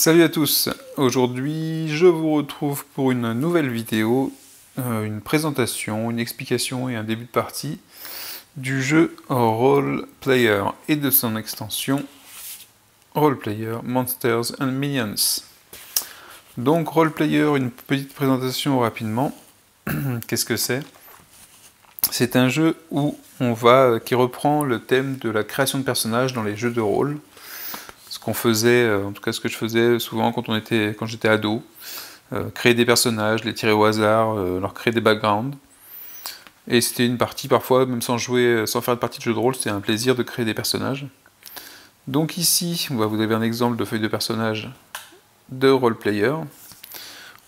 Salut à tous, aujourd'hui je vous retrouve pour une nouvelle vidéo, une présentation, une explication et un début de partie du jeu Role Player et de son extension Role Player Monsters and Minions. Donc Role Player, une petite présentation rapidement. Qu'est-ce que c'est? C'est un jeu où qui reprend le thème de la création de personnages dans les jeux de rôle. Ce qu'on faisait, en tout cas ce que je faisais souvent quand j'étais ado, créer des personnages, les tirer au hasard, leur créer des backgrounds. Et c'était une partie parfois, même sans jouer, sans faire de partie de jeu de rôle, c'était un plaisir de créer des personnages. Donc ici, vous avez un exemple de feuille de personnage de roleplayer.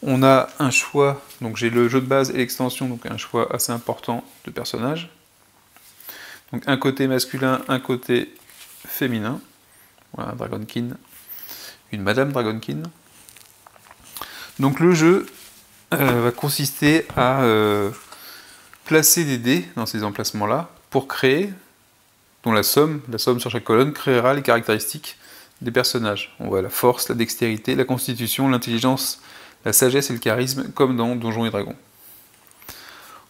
On a un choix, donc j'ai le jeu de base et l'extension, donc un choix assez important de personnages. Donc un côté masculin, un côté féminin. Voilà, Dragonkin, une Madame Dragonkin. Donc le jeu va consister à placer des dés dans ces emplacements-là pour créer, dont la somme sur chaque colonne créera les caractéristiques des personnages. On voit la force, la dextérité, la constitution, l'intelligence, la sagesse et le charisme, comme dans Donjons et Dragons.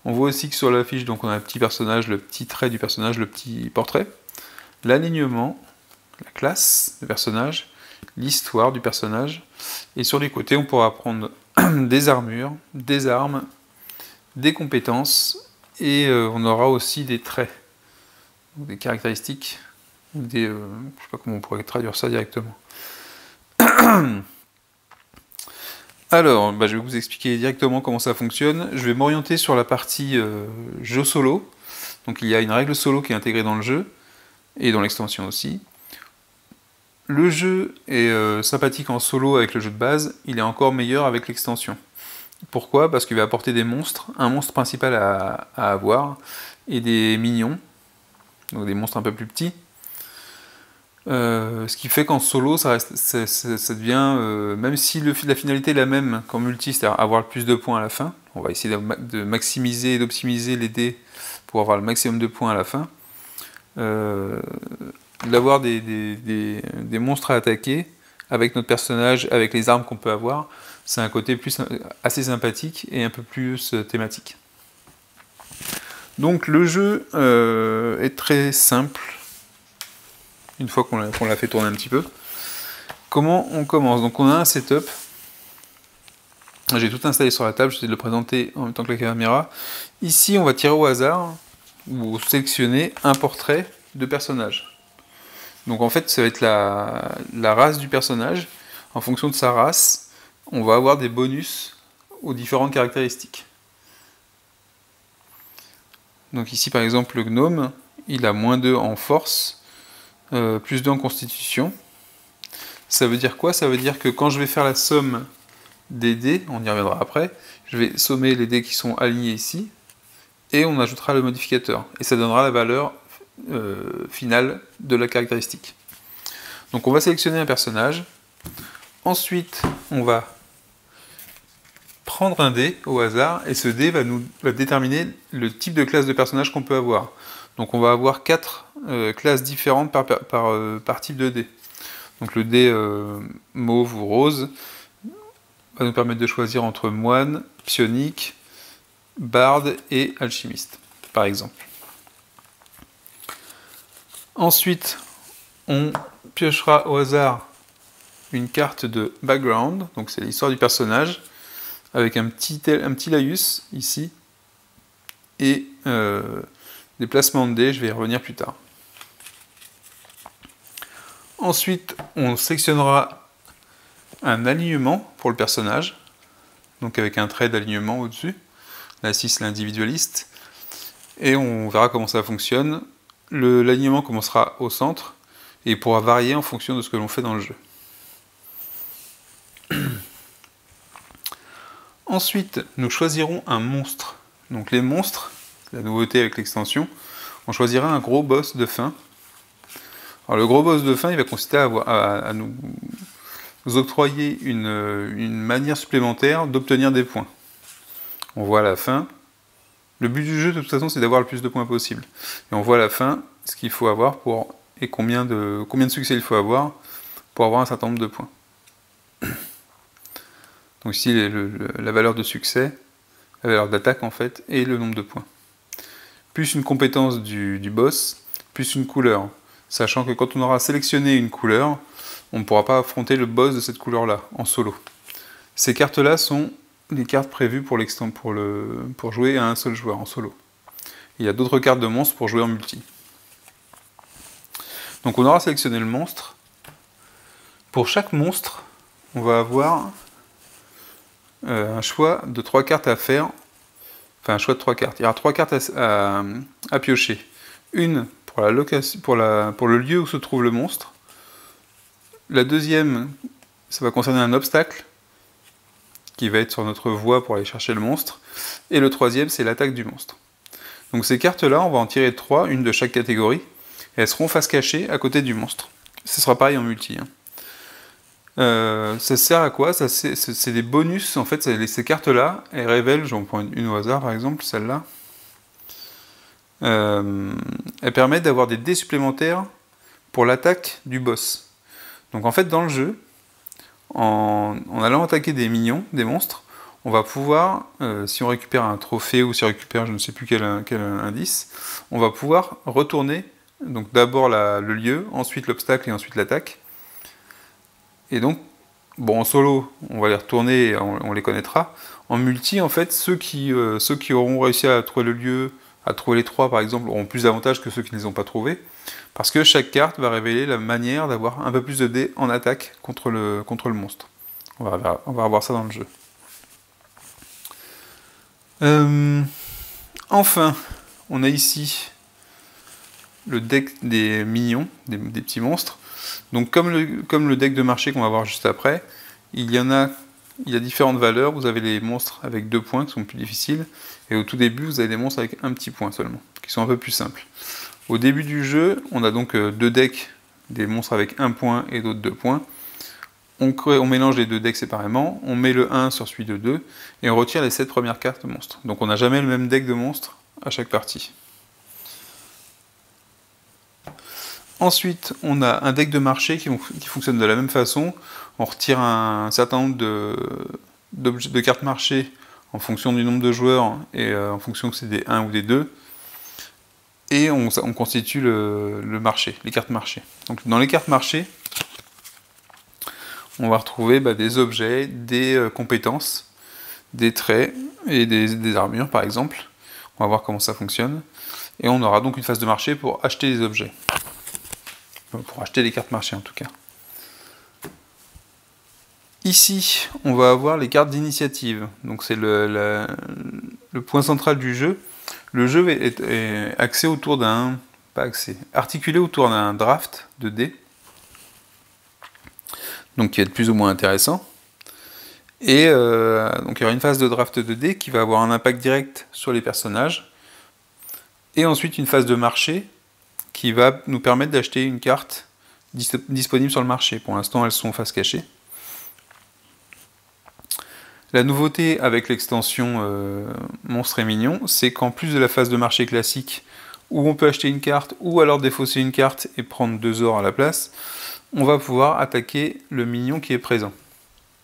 On voit aussi que sur la fiche, donc on a un petit personnage, le petit trait du personnage, le petit portrait, l'alignement, la classe du personnage, l'histoire du personnage, et sur les côtés on pourra prendre des armures, des armes, des compétences, et on aura aussi des traits, des caractéristiques, je ne sais pas comment on pourrait traduire ça directement. Alors, je vais vous expliquer directement comment ça fonctionne. Je vais m'orienter sur la partie jeu solo. Donc il y a une règle solo qui est intégrée dans le jeu, et dans l'extension aussi. Le jeu est sympathique en solo avec le jeu de base, il est encore meilleur avec l'extension. Pourquoi? Parce qu'il va apporter des monstres, un monstre principal à avoir, et des minions, donc des monstres un peu plus petits. Ce qui fait qu'en solo, ça devient, même si la finalité est la même qu'en multi, c'est-à-dire avoir le plus de points à la fin, on va essayer de maximiser et d'optimiser les dés pour avoir le maximum de points à la fin. D'avoir des monstres à attaquer avec notre personnage, avec les armes qu'on peut avoir, c'est un côté assez sympathique et un peu plus thématique. Donc le jeu est très simple, une fois qu'on l'a fait tourner un petit peu. Comment on commence? Donc on a un setup, j'ai tout installé sur la table, j'essaie de le présenter en même temps que la caméra. Ici on va tirer au hasard, ou sélectionner un portrait de personnage. Donc en fait, ça va être la race du personnage. En fonction de sa race, on va avoir des bonus aux différentes caractéristiques. Donc ici, par exemple, le gnome, il a -2 en force, +2 en constitution. Ça veut dire quoi? Ça veut dire que quand je vais faire la somme des dés, on y reviendra après, je vais sommer les dés qui sont alignés ici, et on ajoutera le modificateur. Et ça donnera la valeur finale de la caractéristique. Donc on va sélectionner un personnage, ensuite on va prendre un dé au hasard, et ce dé va déterminer le type de classe de personnage qu'on peut avoir. Donc on va avoir 4 classes différentes par type de dé. Donc le dé mauve ou rose va nous permettre de choisir entre moine, psionique, barde et alchimiste, par exemple. Ensuite, on piochera au hasard une carte de background, donc c'est l'histoire du personnage, avec un petit laïus ici, et des placements de dés, je vais y revenir plus tard. Ensuite, on sélectionnera un alignement pour le personnage, donc avec un trait d'alignement au-dessus, là 6 l'individualiste, et on verra comment ça fonctionne. L'alignement commencera au centre, et pourra varier en fonction de ce que l'on fait dans le jeu. Ensuite, nous choisirons un monstre. Donc les monstres, la nouveauté avec l'extension, on choisira un gros boss de fin. Alors le gros boss de fin, il va consister à nous octroyer une manière supplémentaire d'obtenir des points. On voit à la fin, le but du jeu de toute façon c'est d'avoir le plus de points possible. Et on voit à la fin ce qu'il faut avoir et combien de succès il faut avoir pour avoir un certain nombre de points. Donc ici, la valeur de succès, la valeur d'attaque en fait, et le nombre de points. Plus une compétence du boss, plus une couleur. Sachant que quand on aura sélectionné une couleur, on ne pourra pas affronter le boss de cette couleur-là, en solo. Ces cartes-là sont les cartes prévues pour jouer à un seul joueur, en solo. Il y a d'autres cartes de monstres pour jouer en multi. Donc on aura sélectionné le monstre. Pour chaque monstre, on va avoir un choix de 3 cartes à faire. Enfin, un choix de 3 cartes. Il y aura 3 cartes à piocher. Une pour le lieu où se trouve le monstre. La deuxième, ça va concerner un obstacle qui va être sur notre voie pour aller chercher le monstre. Et le troisième, c'est l'attaque du monstre. Donc ces cartes-là, on va en tirer 3, une de chaque catégorie, et elles seront face cachée à côté du monstre. Ce sera pareil en multi. Ça sert à quoi? C'est des bonus, en fait, ces cartes-là, elles révèlent, j'en prends une au hasard par exemple, celle-là, elles permettent d'avoir des dés supplémentaires pour l'attaque du boss. Donc en fait, dans le jeu, en allant attaquer des minions, des monstres, on va pouvoir, si on récupère un trophée ou si on récupère je ne sais plus quel indice, on va pouvoir retourner, donc d'abord le lieu, ensuite l'obstacle et ensuite l'attaque. Et donc, bon, en solo, on va les retourner et on les connaîtra. En multi, en fait, ceux qui auront réussi à trouver le lieu, à trouver les 3 par exemple, auront plus d'avantages que ceux qui ne les ont pas trouvés, parce que chaque carte va révéler la manière d'avoir un peu plus de dés en attaque contre le monstre. On va avoir ça dans le jeu. Enfin, on a ici le deck des minions, des petits monstres. Donc comme le deck de marché qu'on va voir juste après, il y a différentes valeurs. Vous avez les monstres avec 2 points qui sont plus difficiles, et au tout début vous avez des monstres avec un petit point seulement, qui sont un peu plus simples. Au début du jeu, on a donc 2 decks, des monstres avec 1 point et d'autres 2 points. On mélange les 2 decks séparément, on met le 1 sur celui de 2, et on retire les 7 premières cartes de monstres. Donc on n'a jamais le même deck de monstres à chaque partie. Ensuite, on a un deck de marché qui fonctionne de la même façon. On retire un certain nombre de cartes marché en fonction du nombre de joueurs et en fonction que c'est des 1 ou des 2. Et on constitue le marché, les cartes marché. Donc dans les cartes marché, on va retrouver des objets, des compétences, des traits et des armures par exemple. On va voir comment ça fonctionne. Et on aura donc une phase de marché pour acheter les objets. Pour acheter les cartes marché en tout cas. Ici, on va avoir les cartes d'initiative. Donc c'est le point central du jeu. Le jeu est axé autour d'un... pas axé, articulé autour d'un draft de dés. Donc qui va être plus ou moins intéressant. Et donc il y aura une phase de draft de dés qui va avoir un impact direct sur les personnages. Et ensuite une phase de marché qui va nous permettre d'acheter une carte disponible sur le marché. Pour l'instant, elles sont face cachée. La nouveauté avec l'extension Monstres et Mignons, c'est qu'en plus de la phase de marché classique, où on peut acheter une carte, ou alors défausser une carte et prendre 2 ors à la place, on va pouvoir attaquer le mignon qui est présent,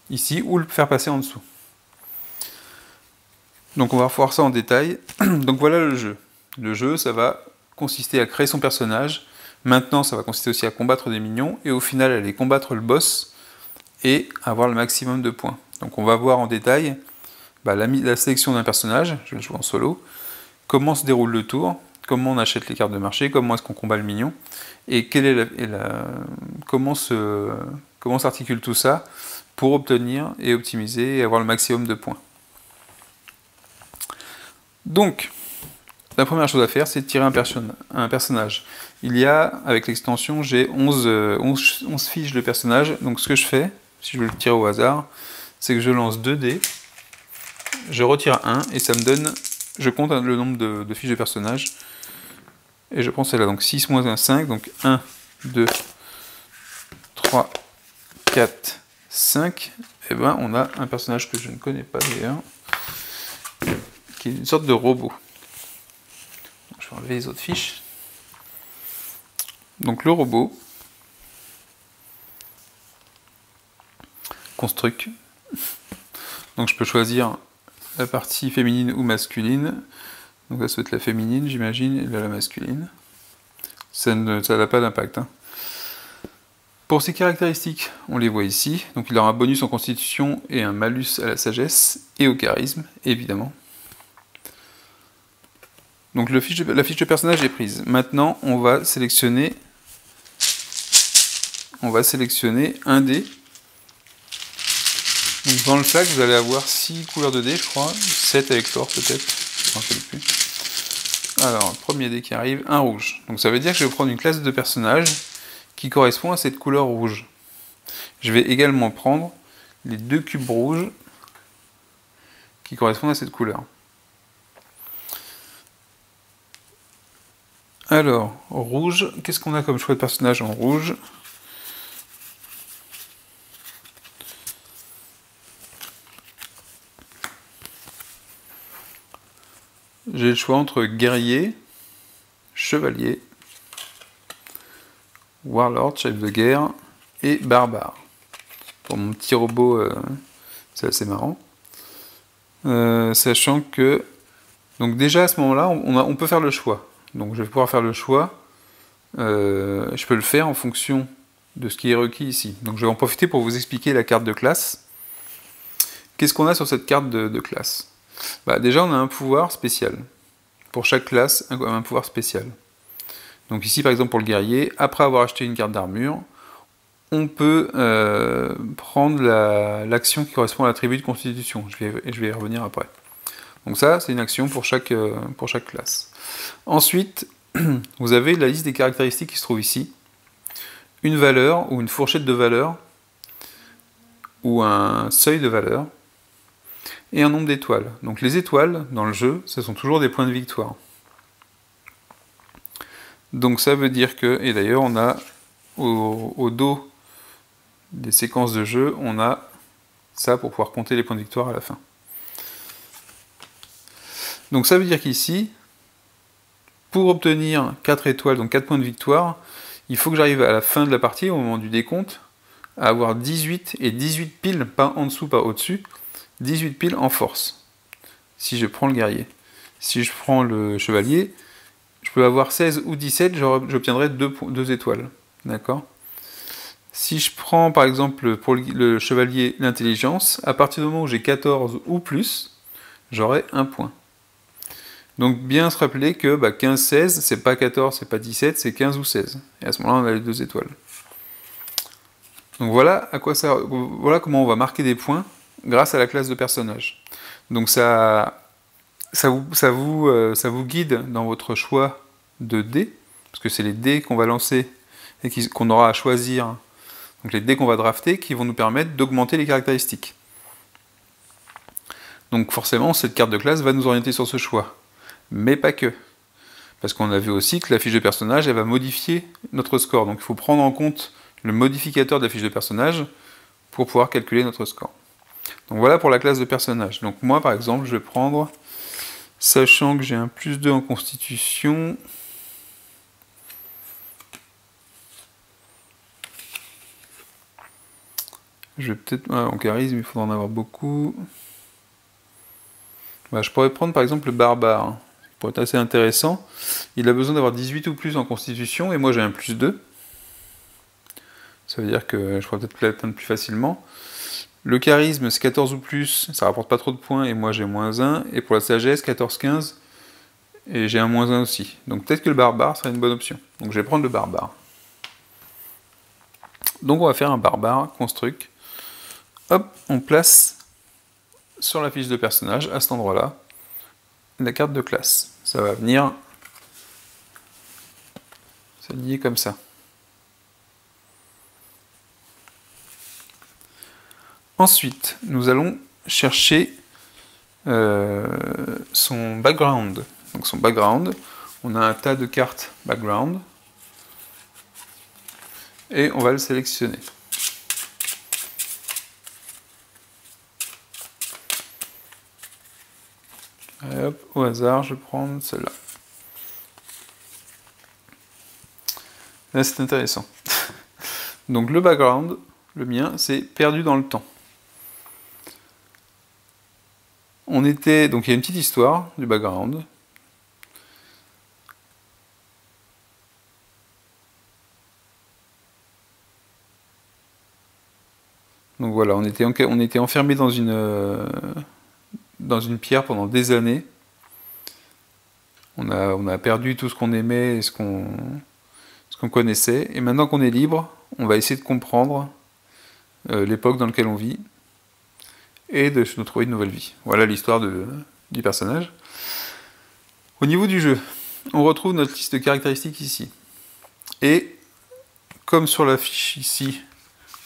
ici, ou le faire passer en dessous. Donc on va voir ça en détail. Donc voilà le jeu. Le jeu, ça va consister à créer son personnage. Maintenant, ça va consister aussi à combattre des minions, et au final, aller combattre le boss, et avoir le maximum de points. Donc on va voir en détail la sélection d'un personnage, je vais le jouer en solo, comment se déroule le tour, comment on achète les cartes de marché, comment est-ce qu'on combat le mignon, et comment s'articule tout ça pour obtenir et optimiser et avoir le maximum de points. Donc, la première chose à faire, c'est de tirer un personnage. Il y a, avec l'extension, j'ai 11 fiches de personnages. Donc ce que je fais, si je veux le tirer au hasard, c'est que je lance 2 dés, je retire 1, et ça me donne, je compte le nombre de fiches de personnages, et je prends celle-là, donc 6 moins 1, 5, donc 1, 2, 3, 4, 5, et ben on a un personnage que je ne connais pas d'ailleurs, qui est une sorte de robot. Donc, je vais enlever les autres fiches. Donc le robot, Construct, Donc je peux choisir la partie féminine ou masculine. Donc là, ça va être la féminine, j'imagine, et là, la masculine. Ça n'a pas d'impact. Hein. Pour ces caractéristiques, on les voit ici. Donc il aura un bonus en constitution et un malus à la sagesse et au charisme, évidemment. Donc la fiche de personnage est prise. Maintenant, on va sélectionner un dé. Donc dans le pack, vous allez avoir 6 couleurs de dés, je crois. 7 avec l'or peut-être. Je ne me rappelle plus. Alors, premier dé qui arrive, un rouge. Donc ça veut dire que je vais prendre une classe de personnage qui correspond à cette couleur rouge. Je vais également prendre les 2 cubes rouges qui correspondent à cette couleur. Alors, rouge, qu'est-ce qu'on a comme choix de personnage en rouge? J'ai le choix entre guerrier, chevalier, warlord, chef de guerre, et barbare. Pour mon petit robot, c'est assez marrant. Sachant que, donc déjà à ce moment-là, on peut faire le choix. Donc je vais pouvoir faire le choix. Je peux le faire en fonction de ce qui est requis ici. Donc je vais en profiter pour vous expliquer la carte de classe. Qu'est-ce qu'on a sur cette carte de classe? Déjà, on a un pouvoir spécial. Pour chaque classe, un pouvoir spécial. Donc ici, par exemple, pour le guerrier, après avoir acheté une carte d'armure, on peut prendre l'action qui correspond à l'attribut de constitution. Je vais y revenir après. Donc ça, c'est une action pour chaque classe. Ensuite, vous avez la liste des caractéristiques qui se trouve ici. Une valeur, ou une fourchette de valeurs, ou un seuil de valeur, et un nombre d'étoiles. Donc les étoiles, dans le jeu, ce sont toujours des points de victoire. Donc ça veut dire que, et d'ailleurs on a au dos des séquences de jeu, on a ça pour pouvoir compter les points de victoire à la fin. Donc ça veut dire qu'ici, pour obtenir 4 étoiles, donc 4 points de victoire, il faut que j'arrive à la fin de la partie, au moment du décompte, à avoir 18 et 18 piles, pas en dessous, pas au-dessus, 18 piles en force, si je prends le guerrier. Si je prends le chevalier, je peux avoir 16 ou 17, j'obtiendrai 2 étoiles. D'accord ? Si je prends par exemple pour le chevalier l'intelligence, à partir du moment où j'ai 14 ou plus, j'aurai 1 point. Donc bien se rappeler que 15-16, c'est pas 14, c'est pas 17, c'est 15 ou 16. Et à ce moment-là, on a les 2 étoiles. Donc voilà comment on va marquer des points grâce à la classe de personnage. Donc ça vous guide dans votre choix de dés, parce que c'est les dés qu'on va lancer et qu'on aura à choisir, donc les dés qu'on va drafter, qui vont nous permettre d'augmenter les caractéristiques. Donc forcément, cette carte de classe va nous orienter sur ce choix. Mais pas que. Parce qu'on a vu aussi que la fiche de personnage, elle va modifier notre score. Donc il faut prendre en compte le modificateur de la fiche de personnage pour pouvoir calculer notre score. Donc voilà pour la classe de personnage. Donc moi, par exemple, je vais prendre, sachant que j'ai un +2 en constitution, je vais peut-être... en charisme, il faudra en avoir beaucoup. Je pourrais prendre par exemple le barbare. Ça pourrait être assez intéressant. Il a besoin d'avoir 18 ou plus en constitution, et moi j'ai un +2. Ça veut dire que je pourrais peut-être l'atteindre plus facilement. Le charisme, c'est 14 ou plus, ça rapporte pas trop de points, et moi j'ai -1. Et pour la sagesse, 14-15, et j'ai un -1 aussi. Donc peut-être que le barbare serait une bonne option. Donc je vais prendre le barbare. Donc on va faire un barbare, construct. Hop, on place sur la fiche de personnage, à cet endroit-là, la carte de classe. Ça va venir s'aligner comme ça. Ensuite, nous allons chercher son background. Donc son background, on a un tas de cartes background, et on va le sélectionner. Et hop, au hasard, je vais prendre celle-là. Là, c'est intéressant. Donc le background, le mien, c'est perdu dans le temps. Donc il y a une petite histoire du background. Donc voilà, on était enfermé dans une pierre pendant des années. On a perdu tout ce qu'on aimait et ce qu'on connaissait. Et maintenant qu'on est libre, on va essayer de comprendre l'époque dans laquelle on vit et de nous trouver une nouvelle vie. Voilà l'histoire du personnage. Au niveau du jeu, on retrouve notre liste de caractéristiques ici. Et comme sur la fiche ici,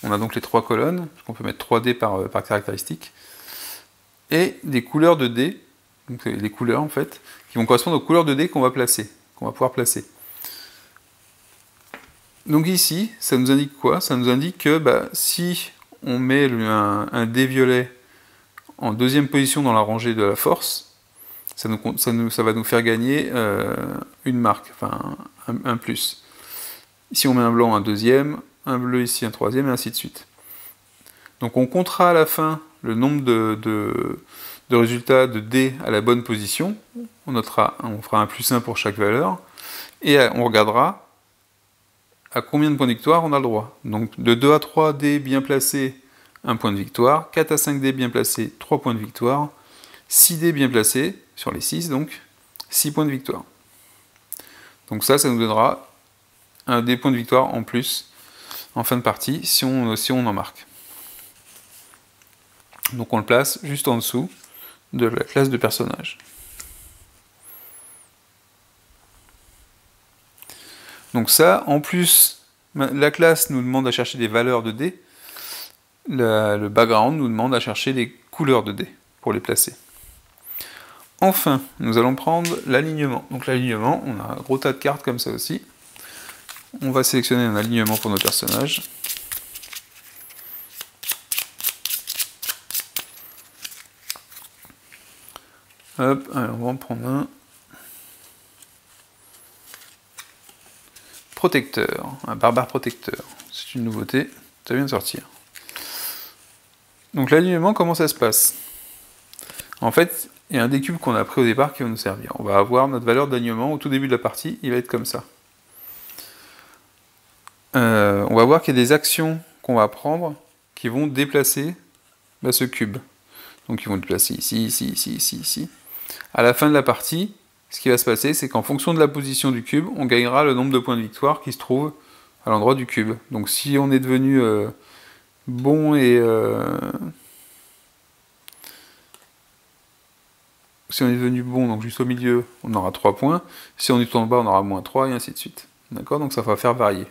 on a donc les 3 colonnes, on peut mettre 3 dés par caractéristique, et des couleurs de dés, donc les couleurs en fait, qui vont correspondre aux couleurs de dés qu'on va pouvoir placer. Donc ici, ça nous indique quoi? Ça nous indique que si on met un dé violet en 2e position dans la rangée de la force, ça va nous faire gagner une marque, enfin un plus. Si on met un blanc, un 2e, un bleu ici, un 3e, et ainsi de suite. Donc on comptera à la fin le nombre de résultats de dés à la bonne position, on fera un +1 pour chaque valeur, et on regardera à combien de points de victoire on a le droit. Donc de 2 à 3 dés bien placés, 1 point de victoire, 4 à 5 dés bien placés, 3 points de victoire, 6 dés bien placés, sur les 6 donc, 6 points de victoire. Donc ça nous donnera des points de victoire en plus en fin de partie si on en marque. Donc on le place juste en dessous de la classe de personnage. Donc ça, en plus, la classe nous demande à chercher des valeurs de dés, le background nous demande à chercher des couleurs de dés pour les placer. Enfin, nous allons prendre l'alignement. Donc l'alignement, on a un gros tas de cartes comme ça aussi. On va sélectionner un alignement pour nos personnages. Hop, alors on va en prendre un. Protecteur, un barbare protecteur. C'est une nouveauté, ça vient de sortir. Donc l'alignement, comment ça se passe? En fait, il y a un des cubes qu'on a pris au départ qui va nous servir. On va avoir notre valeur d'alignement au tout début de la partie, il va être comme ça. On va voir qu'il y a des actions qu'on va prendre qui vont déplacer ce cube. Donc ils vont le déplacer ici, ici, ici, ici, ici. À la fin de la partie, ce qui va se passer, c'est qu'en fonction de la position du cube, on gagnera le nombre de points de victoire qui se trouve à l'endroit du cube. Donc si on est devenu bon et... si on est devenu bon, donc juste au milieu, on aura 3 points. Si on est tout en bas, on aura -3, et ainsi de suite. D'accord? Donc ça va faire varier.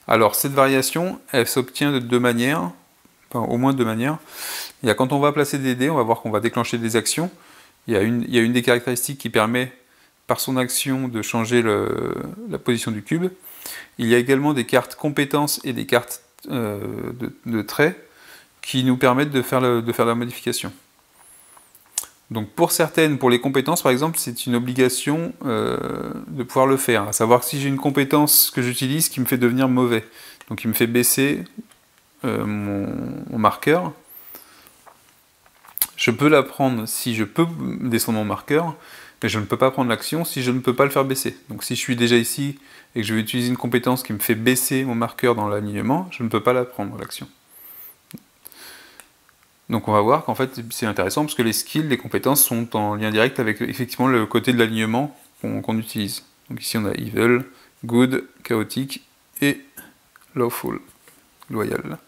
Alors cette variation, elle s'obtient de 2 manières, enfin au moins de 2 manières. Il y a quand on va placer des dés, on va voir qu'on va déclencher des actions. Il y a une des caractéristiques qui permet, par son action, de changer la position du cube. Il y a également des cartes compétences et des cartes de traits qui nous permettent de faire la modification. Donc pour les compétences par exemple, c'est une obligation de pouvoir le faire. À savoir que si j'ai une compétence que j'utilise qui me fait devenir mauvais, donc qui me fait baisser mon marqueur, je peux la prendre si je peux descendre mon marqueur, mais je ne peux pas prendre l'action si je ne peux pas le faire baisser. Donc si je suis déjà ici et que je vais utiliser une compétence qui me fait baisser mon marqueur dans l'alignement, je ne peux pas la prendre, l'action. Donc on va voir qu'en fait c'est intéressant parce que les skills, les compétences sont en lien direct avec effectivement le côté de l'alignement qu'on utilise. Donc ici on a evil, good, chaotique et lawful, loyal.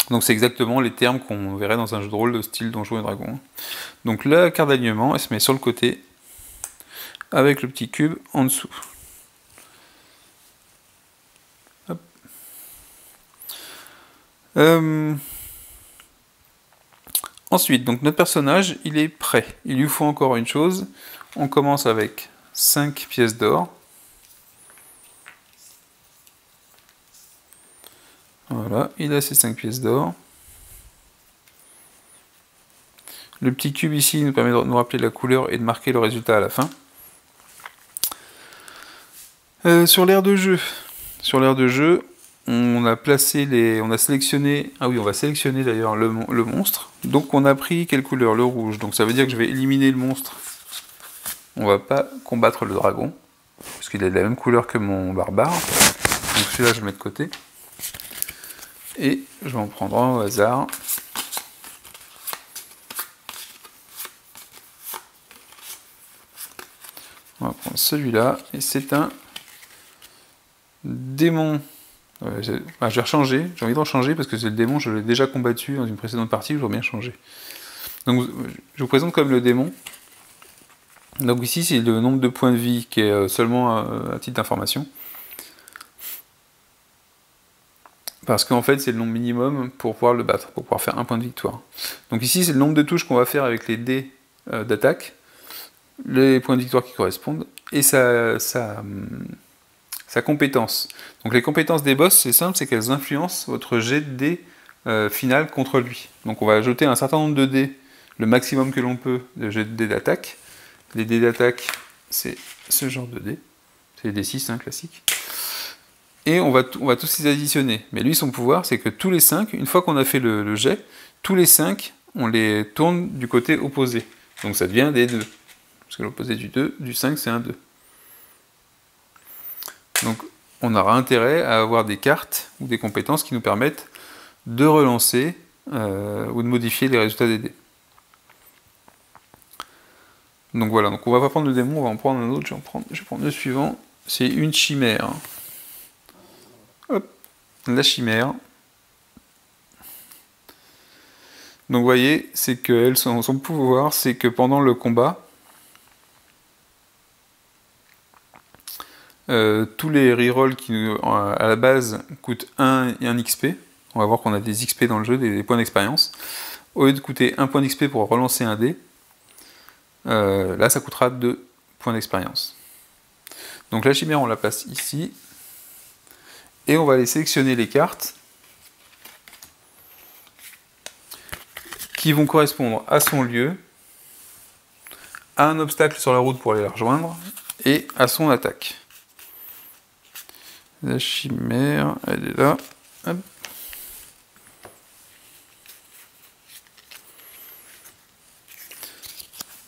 Donc c'est exactement les termes qu'on verrait dans un jeu de rôle de style Donjons et Dragons. Donc la carte d'alignement, elle se met sur le côté avec le petit cube en dessous. Hop. Ensuite, donc notre personnage, il est prêt. Il lui faut encore une chose. On commence avec 5 pièces d'or. Voilà, il a ses 5 pièces d'or. Le petit cube ici nous permet de nous rappeler la couleur et de marquer le résultat à la fin. Sur l'aire de jeu, on a placé on a sélectionné, ah oui, on va sélectionner d'ailleurs le monstre. Donc on a pris quelle couleur? Le rouge. Donc ça veut dire que je vais éliminer le monstre. On va pas combattre le dragon, parce qu'il est de la même couleur que mon barbare. Donc celui-là, je le mets de côté. Et je vais en prendre un au hasard. On va prendre celui-là, et c'est un démon. Je vais rechanger, j'ai envie de rechanger parce que c'est le démon, je l'ai déjà combattu dans une précédente partie, je veux bien changer. Donc je vous présente comme le démon. Donc ici c'est le nombre de points de vie qui est seulement à titre d'information. Parce qu'en fait c'est le nombre minimum pour pouvoir le battre, pour pouvoir faire un point de victoire. Donc ici c'est le nombre de touches qu'on va faire avec les dés d'attaque, les points de victoire qui correspondent, et sa compétence. Donc les compétences des boss, c'est simple, c'est qu'elles influencent votre jet de dés final contre lui. Donc on va ajouter un certain nombre de dés, le maximum que l'on peut de jet de dés d'attaque. Les dés d'attaque, c'est ce genre de dés, c'est les D6 hein, classiques. Et on va tous les additionner. Mais lui, son pouvoir, c'est que tous les 5, une fois qu'on a fait le jet, tous les 5, on les tourne du côté opposé. Donc ça devient des 2. Parce que l'opposé du 5, c'est un 2. Donc on aura intérêt à avoir des cartes ou des compétences qui nous permettent de relancer ou de modifier les résultats des dés. Donc voilà, donc on va pas prendre le démon, on va en prendre un autre, je vais prendre le suivant, c'est une chimère. Hop, la chimère. Donc vous voyez, c'est que son pouvoir, c'est que pendant le combat, tous les rerolls qui à la base coûtent 1 et 1 XP, on va voir qu'on a des XP dans le jeu, des points d'expérience, au lieu de coûter 1 point d'XP pour relancer un dé, là ça coûtera 2 points d'expérience. Donc la chimère on la place ici, et on va aller sélectionner les cartes qui vont correspondre à son lieu, à un obstacle sur la route pour aller la rejoindre, et à son attaque. La chimère, elle est là. Hop.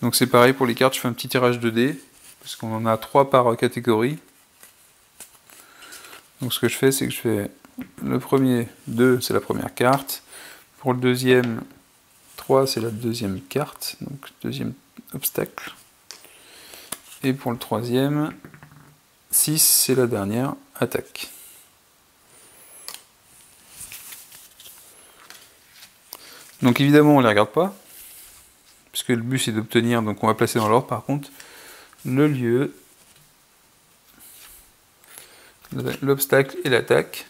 Donc c'est pareil pour les cartes, je fais un petit tirage de dés, parce qu'on en a 3 par catégorie. Donc ce que je fais, c'est que je fais le premier 2, c'est la première carte. Pour le deuxième 3, c'est la deuxième carte, donc deuxième obstacle. Et pour le troisième 6, c'est la dernière attaque. Donc évidemment, on ne les regarde pas, puisque le but c'est d'obtenir, donc on va placer dans l'ordre par contre, le lieu, l'obstacle et l'attaque.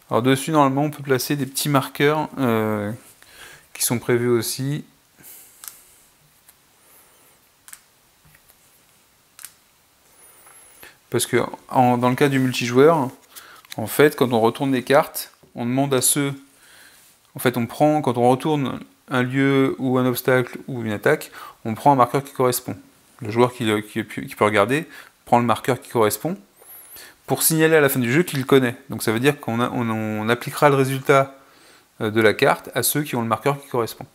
Alors dessus, normalement, on peut placer des petits marqueurs qui sont prévus aussi. Parce que dans le cas du multijoueur, en fait, quand on retourne les cartes, on demande à ceux... En fait, quand on retourne un lieu ou un obstacle ou une attaque, on prend un marqueur qui correspond. Le joueur qui peut regarder prend le marqueur qui correspond pour signaler à la fin du jeu qu'il le connaît. Donc ça veut dire qu'on appliquera le résultat de la carte à ceux qui ont le marqueur qui correspond.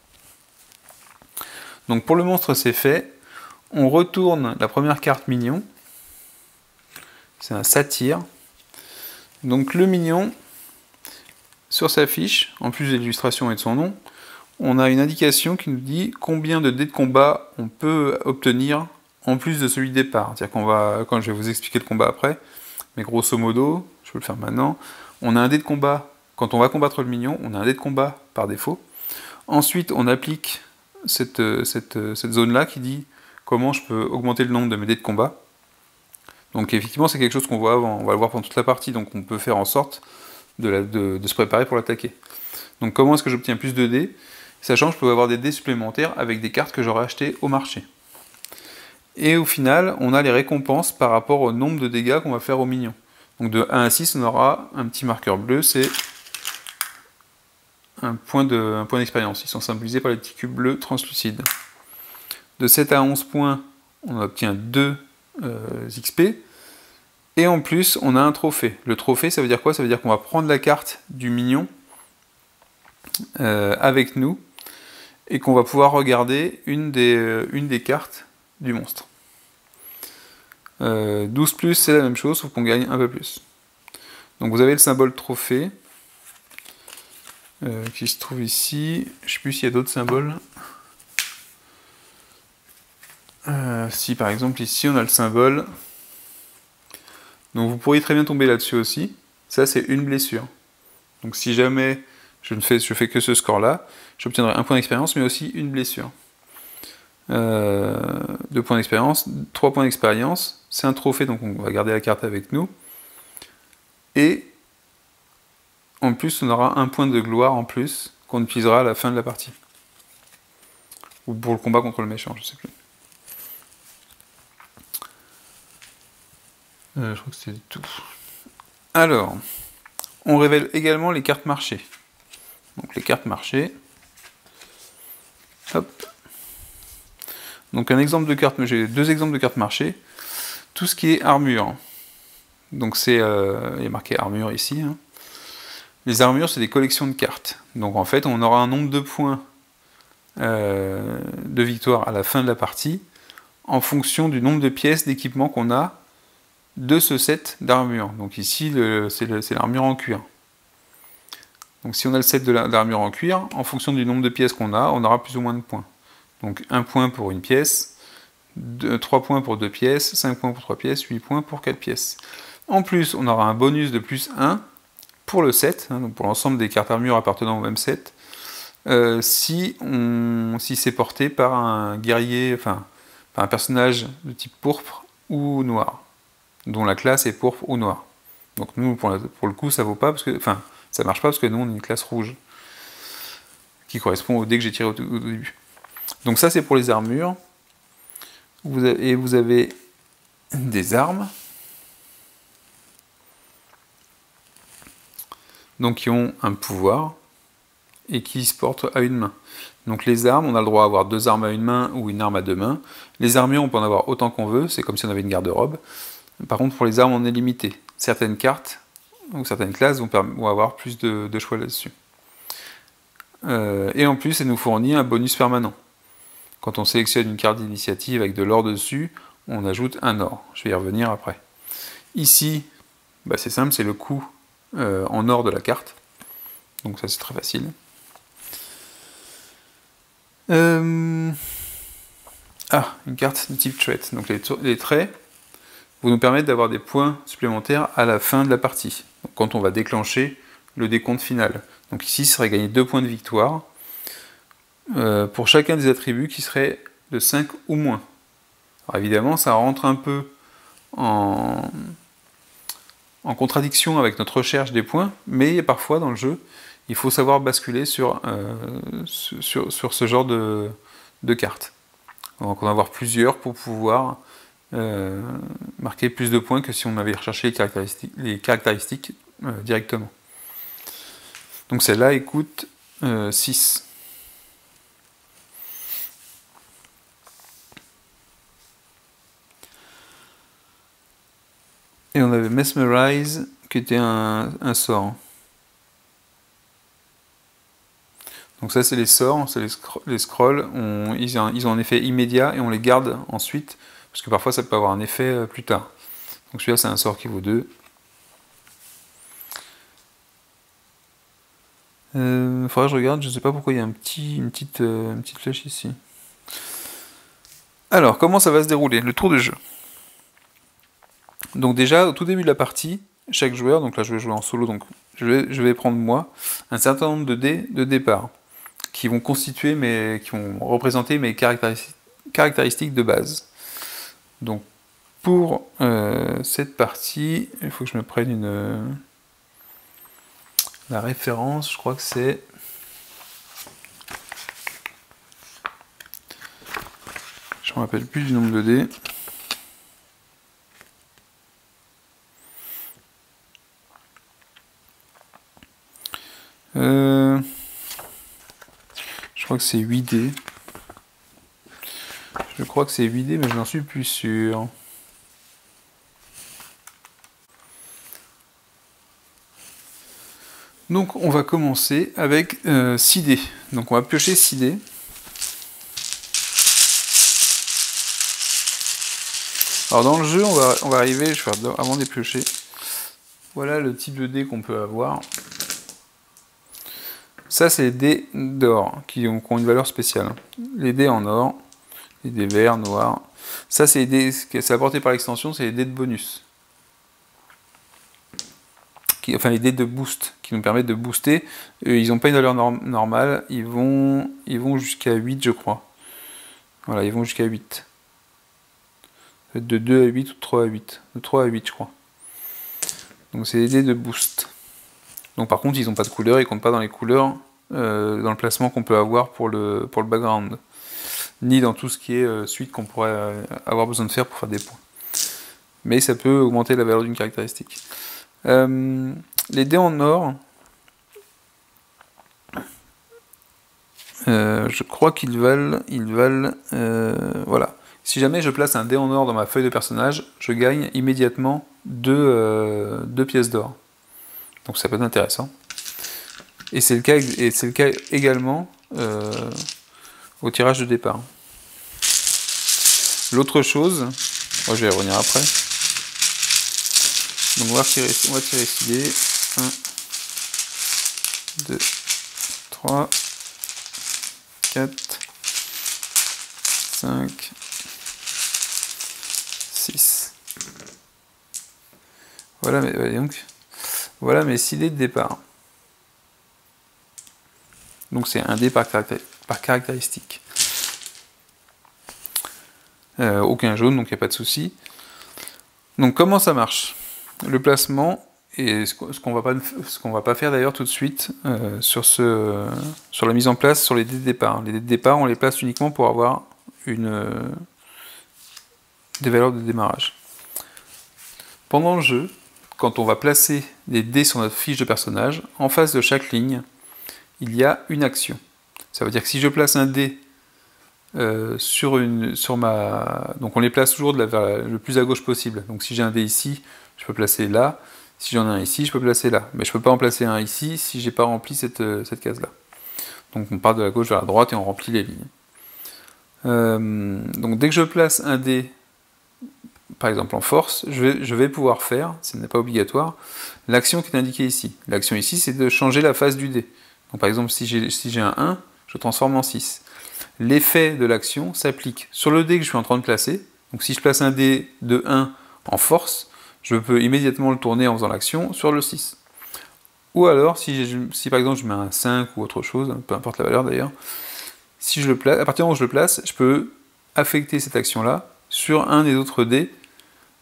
Donc pour le monstre, c'est fait. On retourne la première carte mignon. C'est un satyre. Donc le mignon, sur sa fiche, en plus de l'illustration et de son nom, on a une indication qui nous dit combien de dés de combat on peut obtenir en plus de celui de départ. C'est-à-dire quand je vais vous expliquer le combat après, mais grosso modo, je peux le faire maintenant, on a un dé de combat, quand on va combattre le mignon, on a un dé de combat par défaut. Ensuite, on applique cette zone-là qui dit comment je peux augmenter le nombre de mes dés de combat. Donc effectivement, c'est quelque chose qu'on voit avant, on va le voir pendant toute la partie, donc on peut faire en sorte de se préparer pour l'attaquer. Donc comment est-ce que j'obtiens plus de dés? Sachant que je peux avoir des dés supplémentaires avec des cartes que j'aurais achetées au marché. Et au final, on a les récompenses par rapport au nombre de dégâts qu'on va faire au mignon. Donc de 1 à 6, on aura un petit marqueur bleu, c'est un point d'expérience. Ils sont symbolisés par les petits cubes bleus translucides. De 7 à 11 points, on obtient 2 XP. Et en plus, on a un trophée. Le trophée, ça veut dire quoi? Ça veut dire qu'on va prendre la carte du mignon avec nous et qu'on va pouvoir regarder une des cartes du monstre. 12+, c'est la même chose, sauf qu'on gagne un peu plus. Donc vous avez le symbole trophée qui se trouve ici. Je ne sais plus s'il y a d'autres symboles. Si par exemple ici on a le symbole. Donc vous pourriez très bien tomber là-dessus aussi. Ça c'est une blessure. Donc si jamais je fais que ce score-là, j'obtiendrai un point d'expérience mais aussi une blessure. 2 points d'expérience, 3 points d'expérience. C'est un trophée, donc on va garder la carte avec nous. Et en plus, on aura un point de gloire en plus qu'on utilisera à la fin de la partie. Ou pour le combat contre le méchant, je sais plus. Je crois que c'est tout. Alors, on révèle également les cartes marché. Donc les cartes marché. Hop. Donc un exemple de carte, j'ai 2 exemples de cartes marché. Tout ce qui est armure. Donc c'est, il y a marqué armure ici. Hein. Les armures, c'est des collections de cartes. Donc en fait, on aura un nombre de points de victoire à la fin de la partie en fonction du nombre de pièces d'équipement qu'on a de ce set d'armure. Donc ici, c'est l'armure en cuir. Donc si on a le set d'armure en cuir, en fonction du nombre de pièces qu'on a, on aura plus ou moins de points. Donc 1 point pour une pièce, 3 points pour 2 pièces, 5 points pour 3 pièces, 8 points pour 4 pièces. En plus, on aura un bonus de plus 1 pour le set, hein, donc pour l'ensemble des cartes armure appartenant au même set, si c'est porté par un guerrier, enfin, par un personnage de type pourpre ou noir, dont la classe est pourpre ou noir. Donc nous, pour le coup, ça vaut pas, parce que, enfin, ça marche pas parce que nous, on est une classe rouge, qui correspond au dé que j'ai tiré au début. Donc ça, c'est pour les armures. Vous avez des armes. Donc qui ont un pouvoir et qui se portent à une main. Donc les armes, on a le droit d'avoir 2 armes à une main ou une arme à 2 mains. Les armures, on peut en avoir autant qu'on veut, c'est comme si on avait une garde-robe. Par contre, pour les armes, on est limité. Certaines cartes ou certaines classes vont avoir plus de choix là-dessus. Et en plus, ça nous fournit un bonus permanent. Quand on sélectionne une carte d'initiative avec de l'or dessus, on ajoute un or. Je vais y revenir après. Ici, bah c'est simple, c'est le coût en or de la carte. Donc ça, c'est très facile. Une carte de type trait. Donc les traits vont nous permettre d'avoir des points supplémentaires à la fin de la partie, donc quand on va déclencher le décompte final. Donc ici, ça serait gagner 2 points de victoire pour chacun des attributs qui seraient de 5 ou moins. Alors évidemment, ça rentre un peu en contradiction avec notre recherche des points, mais parfois dans le jeu, il faut savoir basculer sur ce genre de cartes. Donc on va avoir plusieurs pour pouvoir marquer plus de points que si on avait recherché les caractéristiques directement. Donc celle-là, elle coûte 6. Et on avait Mesmerize, qui était un sort. Donc ça, c'est les sorts, c'est les scrolls. Ils ont un effet immédiat et on les garde ensuite, parce que parfois ça peut avoir un effet plus tard. Donc celui-là, c'est un sort qui vaut 2. Faudrait que je regarde, je ne sais pas pourquoi il y a une petite flèche ici. Alors, comment ça va se dérouler? Le tour de jeu. Donc déjà, au tout début de la partie, chaque joueur, donc là je vais jouer en solo, donc je vais prendre moi un certain nombre de dés de départ qui vont représenter mes caractéristiques de base. Donc pour cette partie, il faut que je me prenne la référence, je crois que c'est... Je ne me rappelle plus du nombre de dés. Je crois que c'est 8 dés. Je crois que c'est 8 dés, mais je n'en suis plus sûr. Donc on va commencer avec 6 dés. Donc on va piocher 6 dés. Alors dans le jeu, on va arriver, je vais faire avant de piocher. Voilà le type de dés qu'on peut avoir. Ça c'est les dés d'or, qui ont une valeur spéciale. Les dés en or, les dés verts, noirs. Ça c'est les dés, c'est apporté par l'extension, c'est les dés de bonus. Enfin les dés de boost, qui nous permettent de booster. Ils n'ont pas une valeur normale, ils vont jusqu'à 8 je crois. Voilà, ils vont jusqu'à 8. De 2 à 8 ou de 3 à 8. De 3 à 8 je crois. Donc c'est des dés de boost. Donc par contre ils n'ont pas de couleur, ils comptent pas dans les couleurs, dans le placement qu'on peut avoir pour le background. Ni dans tout ce qui est suite qu'on pourrait avoir besoin de faire pour faire des points. Mais ça peut augmenter la valeur d'une caractéristique. Les dés en or, je crois qu'ils valent voilà. Si jamais je place un dé en or dans ma feuille de personnage, je gagne immédiatement 2 pièces d'or. Donc ça peut être intéressant. Et c'est le cas également au tirage de départ. L'autre chose, je vais y revenir après. Donc on va tirer 6 dés. 1, 2, 3, 4, 5, 6. Voilà mes 6 dés de départ. Donc c'est un dé par caractéristique. Aucun jaune, donc il n'y a pas de souci. Donc comment ça marche? Le placement, et ce qu'on va pas faire d'ailleurs tout de suite sur la mise en place sur les dés de départ. Les dés de départ, on les place uniquement pour avoir des valeurs de démarrage. Pendant le jeu, quand on va placer des dés sur notre fiche de personnage, en face de chaque ligne, il y a une action. Ça veut dire que si je place un dé donc on les place toujours le plus à gauche possible. Donc si j'ai un dé ici, je peux placer là. Si j'en ai un ici, je peux placer là. Mais je peux pas en placer un ici si j'ai pas rempli cette case-là. Donc on part de la gauche vers la droite et on remplit les lignes. Donc dès que je place un dé, par exemple en force, je vais pouvoir faire, ce n'est pas obligatoire, l'action qui est indiquée ici. L'action ici, c'est de changer la face du dé. Donc par exemple, si j'ai un 1, je transforme en 6. L'effet de l'action s'applique sur le dé que je suis en train de placer. Donc si je place un dé de 1 en force, je peux immédiatement le tourner en faisant l'action sur le 6. Ou alors, si par exemple je mets un 5 ou autre chose, peu importe la valeur d'ailleurs, si je le place, à partir du moment où je le place, je peux affecter cette action-là sur un des autres dés,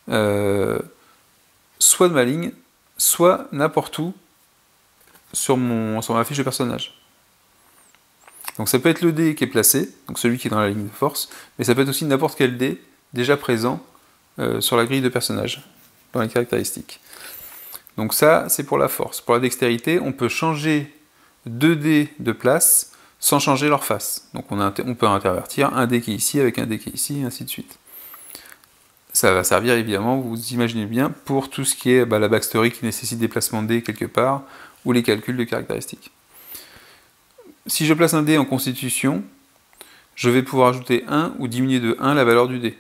soit de ma ligne, soit n'importe où sur ma fiche de personnage. Donc ça peut être le dé qui est placé, donc celui qui est dans la ligne de force, mais ça peut être aussi n'importe quel dé déjà présent sur la grille de personnage, dans les caractéristiques. Donc ça, c'est pour la force. Pour la dextérité, on peut changer 2 dés de place sans changer leur face. Donc on peut intervertir un dé qui est ici avec un dé qui est ici, et ainsi de suite. Ça va servir évidemment, vous imaginez bien, pour tout ce qui est la backstory qui nécessite des placements de dés quelque part, ou les calculs de caractéristiques. Si je place un dé en constitution, je vais pouvoir ajouter 1 ou diminuer de 1 la valeur du dé.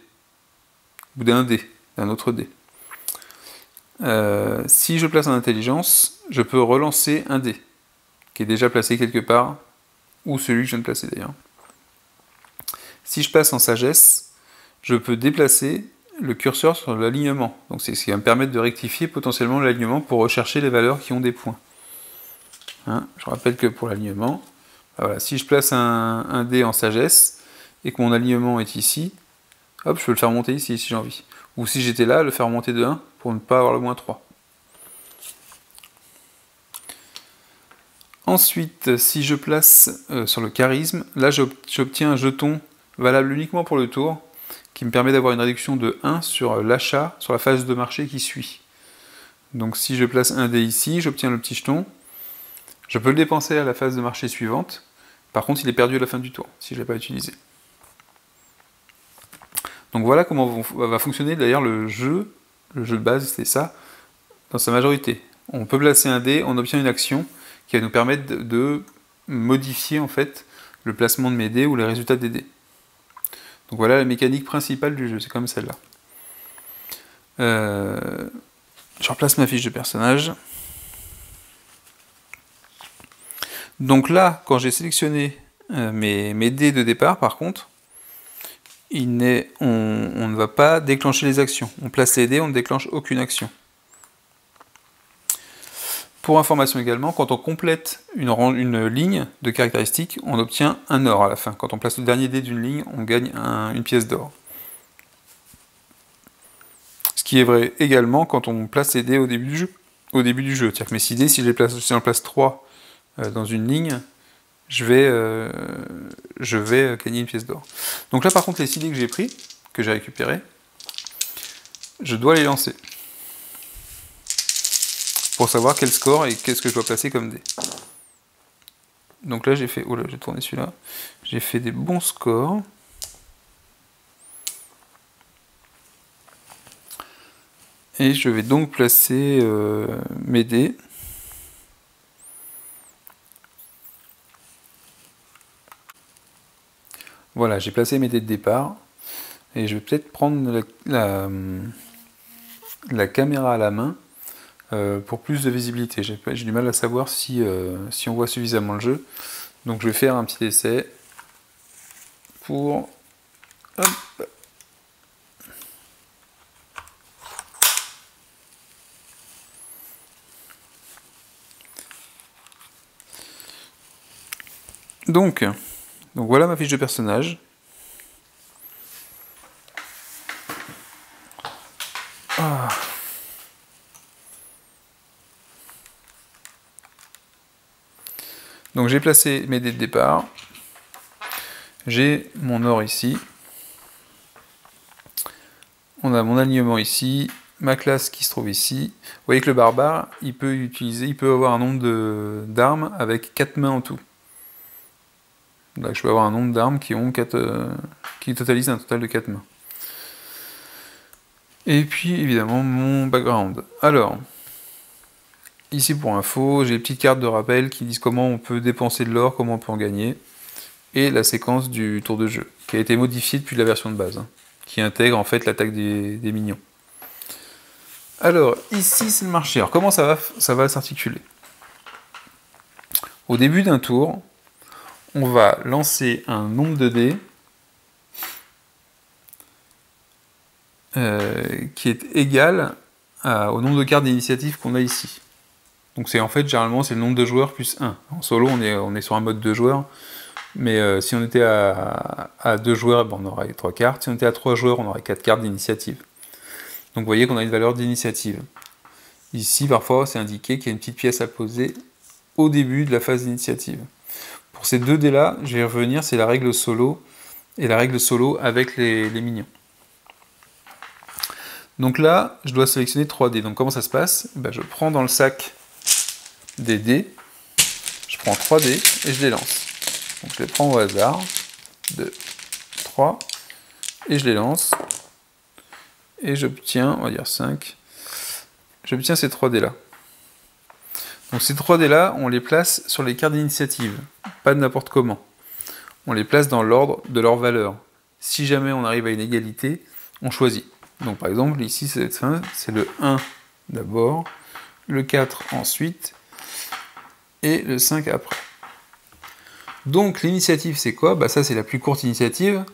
Ou d'un dé, d'un autre dé. Si je place en intelligence, je peux relancer un dé, qui est déjà placé quelque part, ou celui que je viens de placer d'ailleurs. Si je passe en sagesse, je peux déplacer le curseur sur l'alignement. Donc c'est ce qui va me permettre de rectifier potentiellement l'alignement pour rechercher les valeurs qui ont des points. Je rappelle que pour l'alignement, voilà, si je place un dé en sagesse et que mon alignement est ici, hop, je peux le faire monter ici si j'ai envie. Ou si j'étais là, le faire monter de 1 pour ne pas avoir le moins 3. Ensuite, si je place sur le charisme, là j'obtiens un jeton valable uniquement pour le tour, qui me permet d'avoir une réduction de 1 sur l'achat, sur la phase de marché qui suit. Donc si je place un dé ici, j'obtiens le petit jeton. Je peux le dépenser à la phase de marché suivante. Par contre, il est perdu à la fin du tour, si je ne l'ai pas utilisé. Donc voilà comment va fonctionner d'ailleurs le jeu de base, c'est ça, dans sa majorité. On peut placer un dé, on obtient une action qui va nous permettre de modifier en fait le placement de mes dés ou les résultats des dés. Donc voilà la mécanique principale du jeu, c'est comme celle-là. Je replace ma fiche de personnage. Donc là, quand j'ai sélectionné mes dés de départ, par contre, on ne va pas déclencher les actions. On place les dés, on ne déclenche aucune action. Pour information également, quand on complète une ligne de caractéristiques, on obtient un or à la fin. Quand on place le dernier dé d'une ligne, on gagne une pièce d'or. Ce qui est vrai également quand on place les dés au début du jeu. C'est-à-dire que mes 6 dés, si j'en place 3 dans une ligne, je vais gagner une pièce d'or. Donc là par contre les 6 dés que j'ai pris, que j'ai récupérés, je dois les lancer. Pour savoir quel score et qu'est-ce que je dois placer comme dés. Donc là j'ai fait, oh là j'ai tourné celui-là, j'ai fait des bons scores. Et je vais donc placer mes dés. Voilà, j'ai placé mes dés de départ. Et je vais peut-être prendre la caméra à la main pour plus de visibilité. J'ai du mal à savoir si on voit suffisamment le jeu. Donc je vais faire un petit essai pour... Hop. Donc voilà ma fiche de personnage. Ah. Donc j'ai placé mes dés de départ. J'ai mon or ici. On a mon alignement ici. Ma classe qui se trouve ici. Vous voyez que le barbare, il peut avoir un nombre d'armes avec 4 mains en tout. Donc je peux avoir un nombre d'armes qui totalisent un total de 4 mains. Et puis évidemment mon background. Alors, ici pour info, j'ai les petites cartes de rappel qui disent comment on peut dépenser de l'or, comment on peut en gagner, et la séquence du tour de jeu, qui a été modifiée depuis la version de base, qui intègre en fait l'attaque des minions. Alors, ici c'est le marché. Alors comment ça va s'articuler? Au début d'un tour, on va lancer un nombre de dés qui est égal au nombre de cartes d'initiative qu'on a ici. Donc c'est en fait, généralement, c'est le nombre de joueurs plus 1. En solo, on est sur un mode 2 joueurs, mais si on était à 2 joueurs, on aurait 3 cartes. Si on était à 3 joueurs, on aurait 4 cartes d'initiative. Donc vous voyez qu'on a une valeur d'initiative. Ici, parfois, c'est indiqué qu'il y a une petite pièce à poser au début de la phase d'initiative. Pour ces 2 dés-là, je vais y revenir, c'est la règle solo, et la règle solo avec les minions. Donc là, je dois sélectionner 3 dés. Donc comment ça se passe? Je prends dans le sac des dés, je prends 3 dés et je les lance. Donc je les prends au hasard, 2, 3, et je les lance. Et j'obtiens, on va dire 5, j'obtiens ces 3 dés-là. Donc ces 3 dés-là, on les place sur les cartes d'initiative, pas de n'importe comment. On les place dans l'ordre de leur valeur. Si jamais on arrive à une égalité, on choisit. Donc par exemple, ici c'est le 1 d'abord, le 4 ensuite, et le 5 après. Donc l'initiative c'est quoi? Ça c'est la plus courte initiative,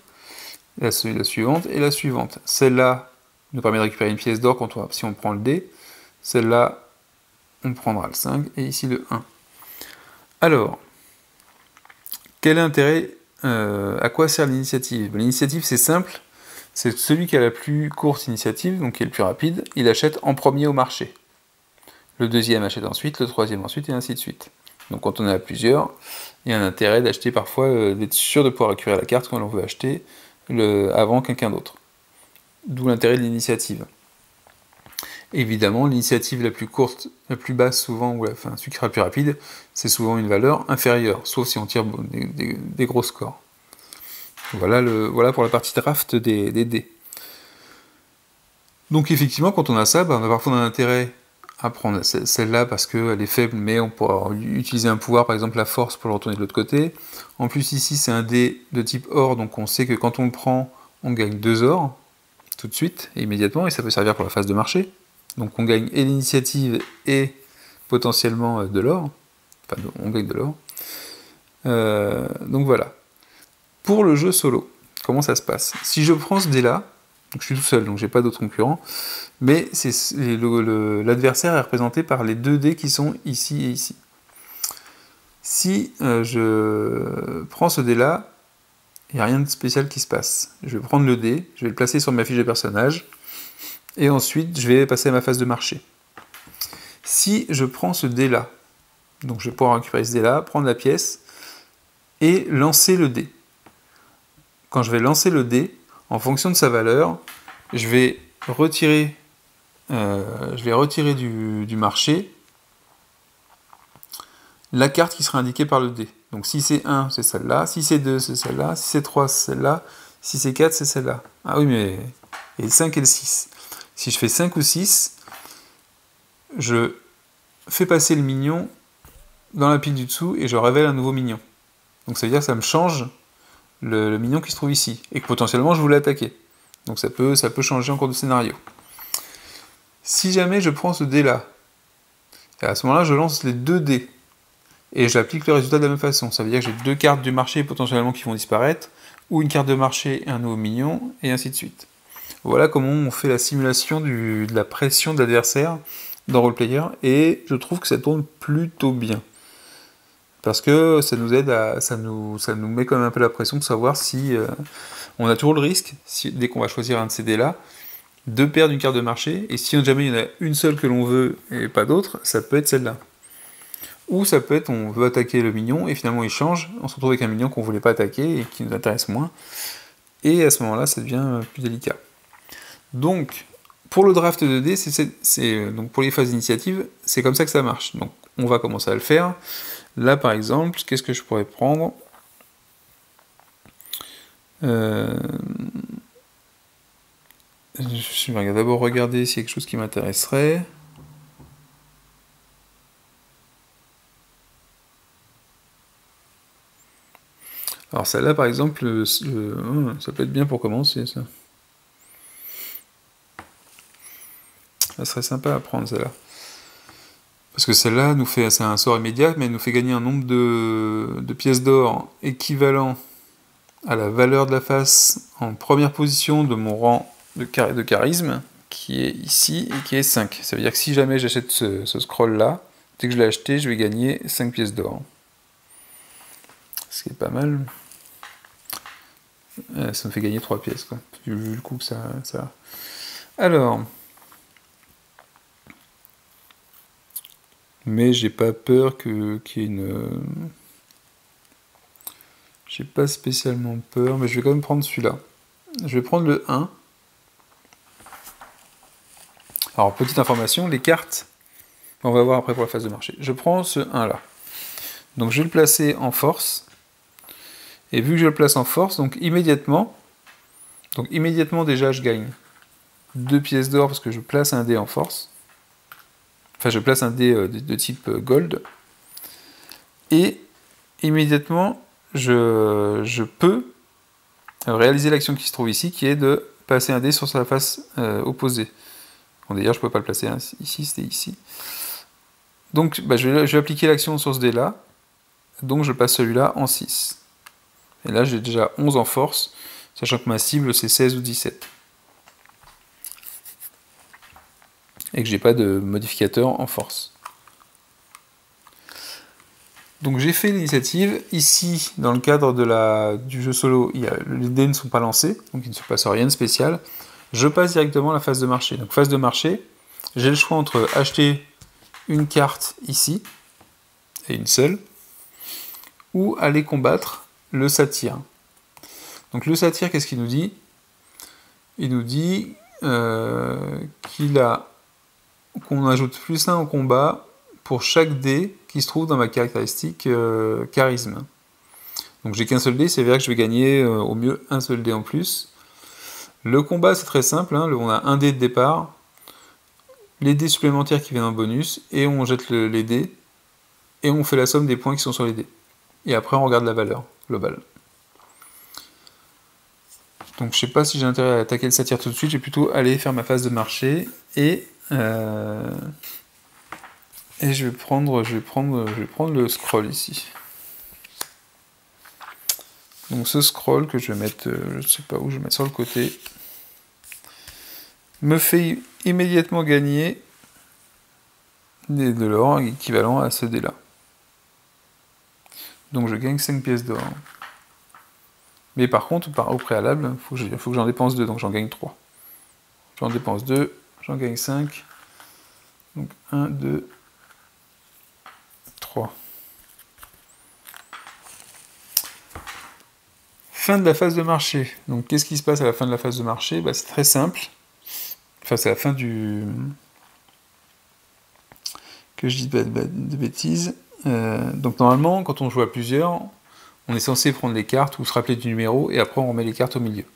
la suivante et la suivante. Celle-là nous permet de récupérer une pièce d'or si on prend le dé. Celle-là, on prendra le 5, et ici le 1. Alors, quel est l'intérêt, à quoi sert l'initiative? L'initiative c'est simple, c'est celui qui a la plus courte initiative, donc qui est le plus rapide, il achète en premier au marché. Le deuxième achète ensuite, le troisième ensuite, et ainsi de suite. Donc quand on est à plusieurs, il y a un intérêt d'acheter parfois, d'être sûr de pouvoir récupérer la carte quand on veut acheter avant quelqu'un d'autre. D'où l'intérêt de l'initiative. Évidemment, l'initiative la plus courte, la plus basse souvent, ou celui qui sera le plus rapide, c'est souvent une valeur inférieure, sauf si on tire des gros scores. Voilà pour la partie draft des dés. Donc effectivement, quand on a ça, on a parfois un intérêt à prendre celle-là parce qu'elle est faible, mais on pourra utiliser un pouvoir, par exemple la force, pour le retourner de l'autre côté. En plus, ici, c'est un dé de type or, donc on sait que quand on le prend, on gagne 2 ors, tout de suite, et immédiatement, et ça peut servir pour la phase de marché. Donc on gagne et l'initiative et potentiellement de l'or. Enfin, on gagne de l'or. Donc voilà. Pour le jeu solo, comment ça se passe? Si je prends ce dé-là, donc je suis tout seul, donc j'ai pas d'autres concurrents, mais l'adversaire est représenté par les 2 dés qui sont ici et ici. Si je prends ce dé-là, il n'y a rien de spécial qui se passe. Je vais prendre le dé, je vais le placer sur ma fiche de personnage, et ensuite je vais passer à ma phase de marché. Si je prends ce dé-là, donc je vais pouvoir récupérer ce dé-là, prendre la pièce, et lancer le dé. Quand je vais lancer le dé, en fonction de sa valeur, je vais retirer du marché la carte qui sera indiquée par le dé. Donc si c'est 1, c'est celle-là, si c'est 2, c'est celle-là, si c'est 3, c'est celle-là, si c'est 4, c'est celle-là. Ah oui, mais... Et le 5 et le 6. Si je fais 5 ou 6, je fais passer le mignon dans la pile du dessous et je révèle un nouveau mignon. Donc ça veut dire que ça me change le mignon qui se trouve ici, et que potentiellement je voulais attaquer. Donc ça peut changer en cours de scénario. Si jamais je prends ce dé-là, et à ce moment-là je lance les 2 dés, et j'applique le résultat de la même façon. Ça veut dire que j'ai 2 cartes du marché potentiellement qui vont disparaître, ou une carte de marché et un nouveau mignon, et ainsi de suite. Voilà comment on fait la simulation de la pression de l'adversaire dans Roleplayer, et je trouve que ça tourne plutôt bien. Parce que ça nous aide ça nous met quand même un peu la pression de savoir si on a toujours le risque, dès qu'on va choisir un de ces dés-là, de perdre une carte de marché, et si jamais il y en a une seule que l'on veut et pas d'autre, ça peut être celle-là. Ou ça peut être, on veut attaquer le mignon, et finalement il change, on se retrouve avec un mignon qu'on ne voulait pas attaquer, et qui nous intéresse moins, et à ce moment-là, ça devient plus délicat. Donc, pour le draft de dés, donc pour les phases d'initiative, c'est comme ça que ça marche. Donc, on va commencer à le faire. Là, par exemple, qu'est-ce que je pourrais prendre ? Je vais d'abord regarder s'il y a quelque chose qui m'intéresserait. Alors celle-là, par exemple, ça peut être bien pour commencer, ça. Ça serait sympa à prendre, celle-là. Parce que celle-là, c'est un sort immédiat, mais elle nous fait gagner un nombre de pièces d'or équivalent à la valeur de la face en première position de mon rang de charisme, qui est ici, et qui est 5. Ça veut dire que si jamais j'achète ce scroll-là, dès que je l'ai acheté, je vais gagner 5 pièces d'or. Ce qui est pas mal. Ça me fait gagner 3 pièces, quoi. Vu le coup que ça... Alors... Mais j'ai pas peur qu'il y ait une... J'ai pas spécialement peur, mais je vais quand même prendre celui-là. Je vais prendre le 1. Alors, petite information, les cartes, on va voir après pour la phase de marché. Je prends ce 1-là. Donc je vais le placer en force. Et vu que je le place en force, donc immédiatement déjà je gagne 2 pièces d'or parce que je place un dé en force. Enfin, je place un dé de type gold. Et immédiatement, je peux réaliser l'action qui se trouve ici, qui est de passer un dé sur sa face opposée. Bon, d'ailleurs, je ne peux pas le placer ici, c'était ici. Donc, je vais appliquer l'action sur ce dé-là. Donc, je passe celui-là en 6. Et là, j'ai déjà 11 en force, sachant que ma cible, c'est 16 ou 17. Et que j'ai pas de modificateur en force. Donc j'ai fait l'initiative. Ici, dans le cadre du jeu solo, les dés ne sont pas lancés, donc il ne se passe rien de spécial. Je passe directement à la phase de marché. Donc phase de marché, j'ai le choix entre acheter une carte ici, et une seule, ou aller combattre le satyre. Donc le satyre, qu'est-ce qu'il nous dit ? Il nous dit qu'on ajoute plus 1 au combat pour chaque dé qui se trouve dans ma caractéristique charisme. Donc j'ai qu'un seul dé, c'est vrai que je vais gagner au mieux un seul dé en plus. Le combat, c'est très simple, hein, on a un dé de départ. les dés supplémentaires qui viennent en bonus, et on jette les dés, et on fait la somme des points qui sont sur les dés. Et après on regarde la valeur globale. Donc je sais pas si j'ai intérêt à attaquer le satyre tout de suite, j'ai plutôt aller faire ma phase de marché, et je vais prendre le scroll ici. Donc ce scroll que je vais mettre, je sais pas où, je vais mettre sur le côté, me fait immédiatement gagner de l'or équivalent à ce dé là. Donc je gagne 5 pièces d'or. Mais par contre, au préalable, il faut que j'en dépense 2, donc j'en gagne 3. J'en dépense 2, j'en gagne 5. Donc 1, 2, 3. Fin de la phase de marché. Donc qu'est-ce qui se passe à la fin de la phase de marché? C'est très simple. Enfin, c'est la fin du... Que je dis de bêtises. Donc normalement, quand on joue à plusieurs, on est censé prendre les cartes ou se rappeler du numéro, et après on remet les cartes au milieu.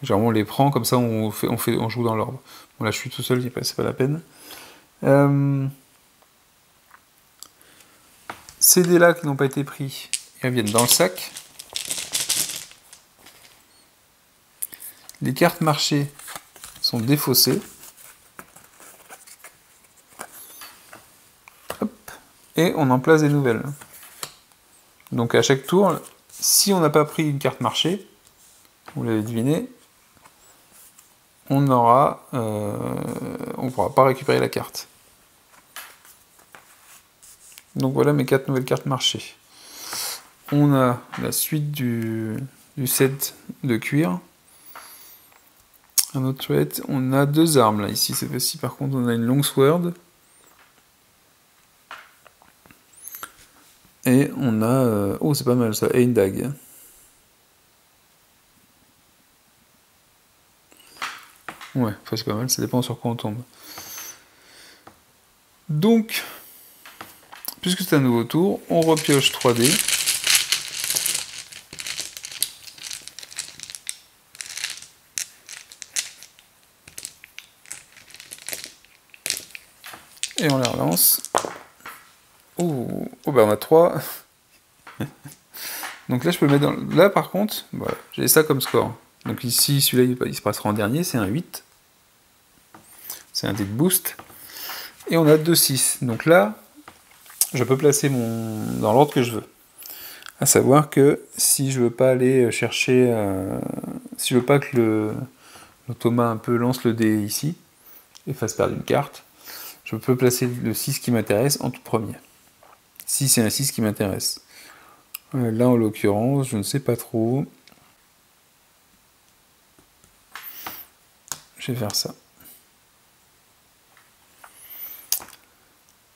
Genre on les prend, comme ça on joue dans l'ordre. Bon là je suis tout seul, c'est pas la peine. Ces dés-là qui n'ont pas été pris, ils reviennent dans le sac. Les cartes marchées sont défaussées. Hop. Et on en place des nouvelles. Donc à chaque tour, si on n'a pas pris une carte marché, vous l'avez deviné, on ne pourra pas récupérer la carte. Donc voilà mes 4 nouvelles cartes marchées. On a la suite du set de cuir. Un autre set. On a 2 armes là ici. Cette fois-ci par contre on a une longsword. Et on a... oh c'est pas mal ça, et une dague. Ouais, enfin c'est pas mal, ça dépend sur quoi on tombe. Donc, puisque c'est un nouveau tour, on repioche 3 dés. Et on les relance. Oh, on a 3. Donc là je peux le mettre dans... Là par contre, voilà, j'ai ça comme score. Donc ici, celui-là il se passera en dernier, c'est un 8. C'est un dé de boost. Et on a 2 6. Donc là, je peux placer dans l'ordre que je veux. À savoir que si je veux pas aller chercher... si je veux pas que l'automa un peu lance le dé ici, et fasse perdre une carte, je peux placer le 6 qui m'intéresse en tout premier. Si c'est un 6 qui m'intéresse. Là en l'occurrence, je ne sais pas trop. Je vais faire ça.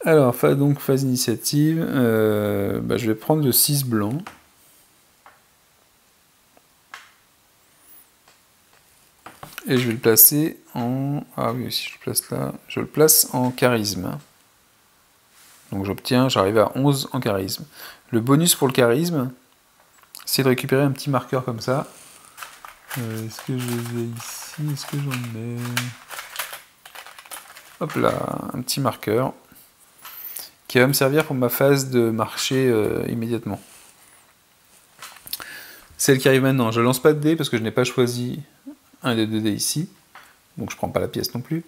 Alors, phase initiative, je vais prendre le 6 blanc. Et je vais le placer en... Ah oui, si je le place là, je le place en charisme. Donc j'arrive à 11 en charisme. Le bonus pour le charisme, c'est de récupérer un petit marqueur comme ça. Est-ce que je les ai ici? Est-ce que j'en ai... Hop là, un petit marqueur qui va me servir pour ma phase de marché immédiatement. Celle qui arrive maintenant, je lance pas de dés parce que je n'ai pas choisi un des 2 dés ici, donc je prends pas la pièce non plus.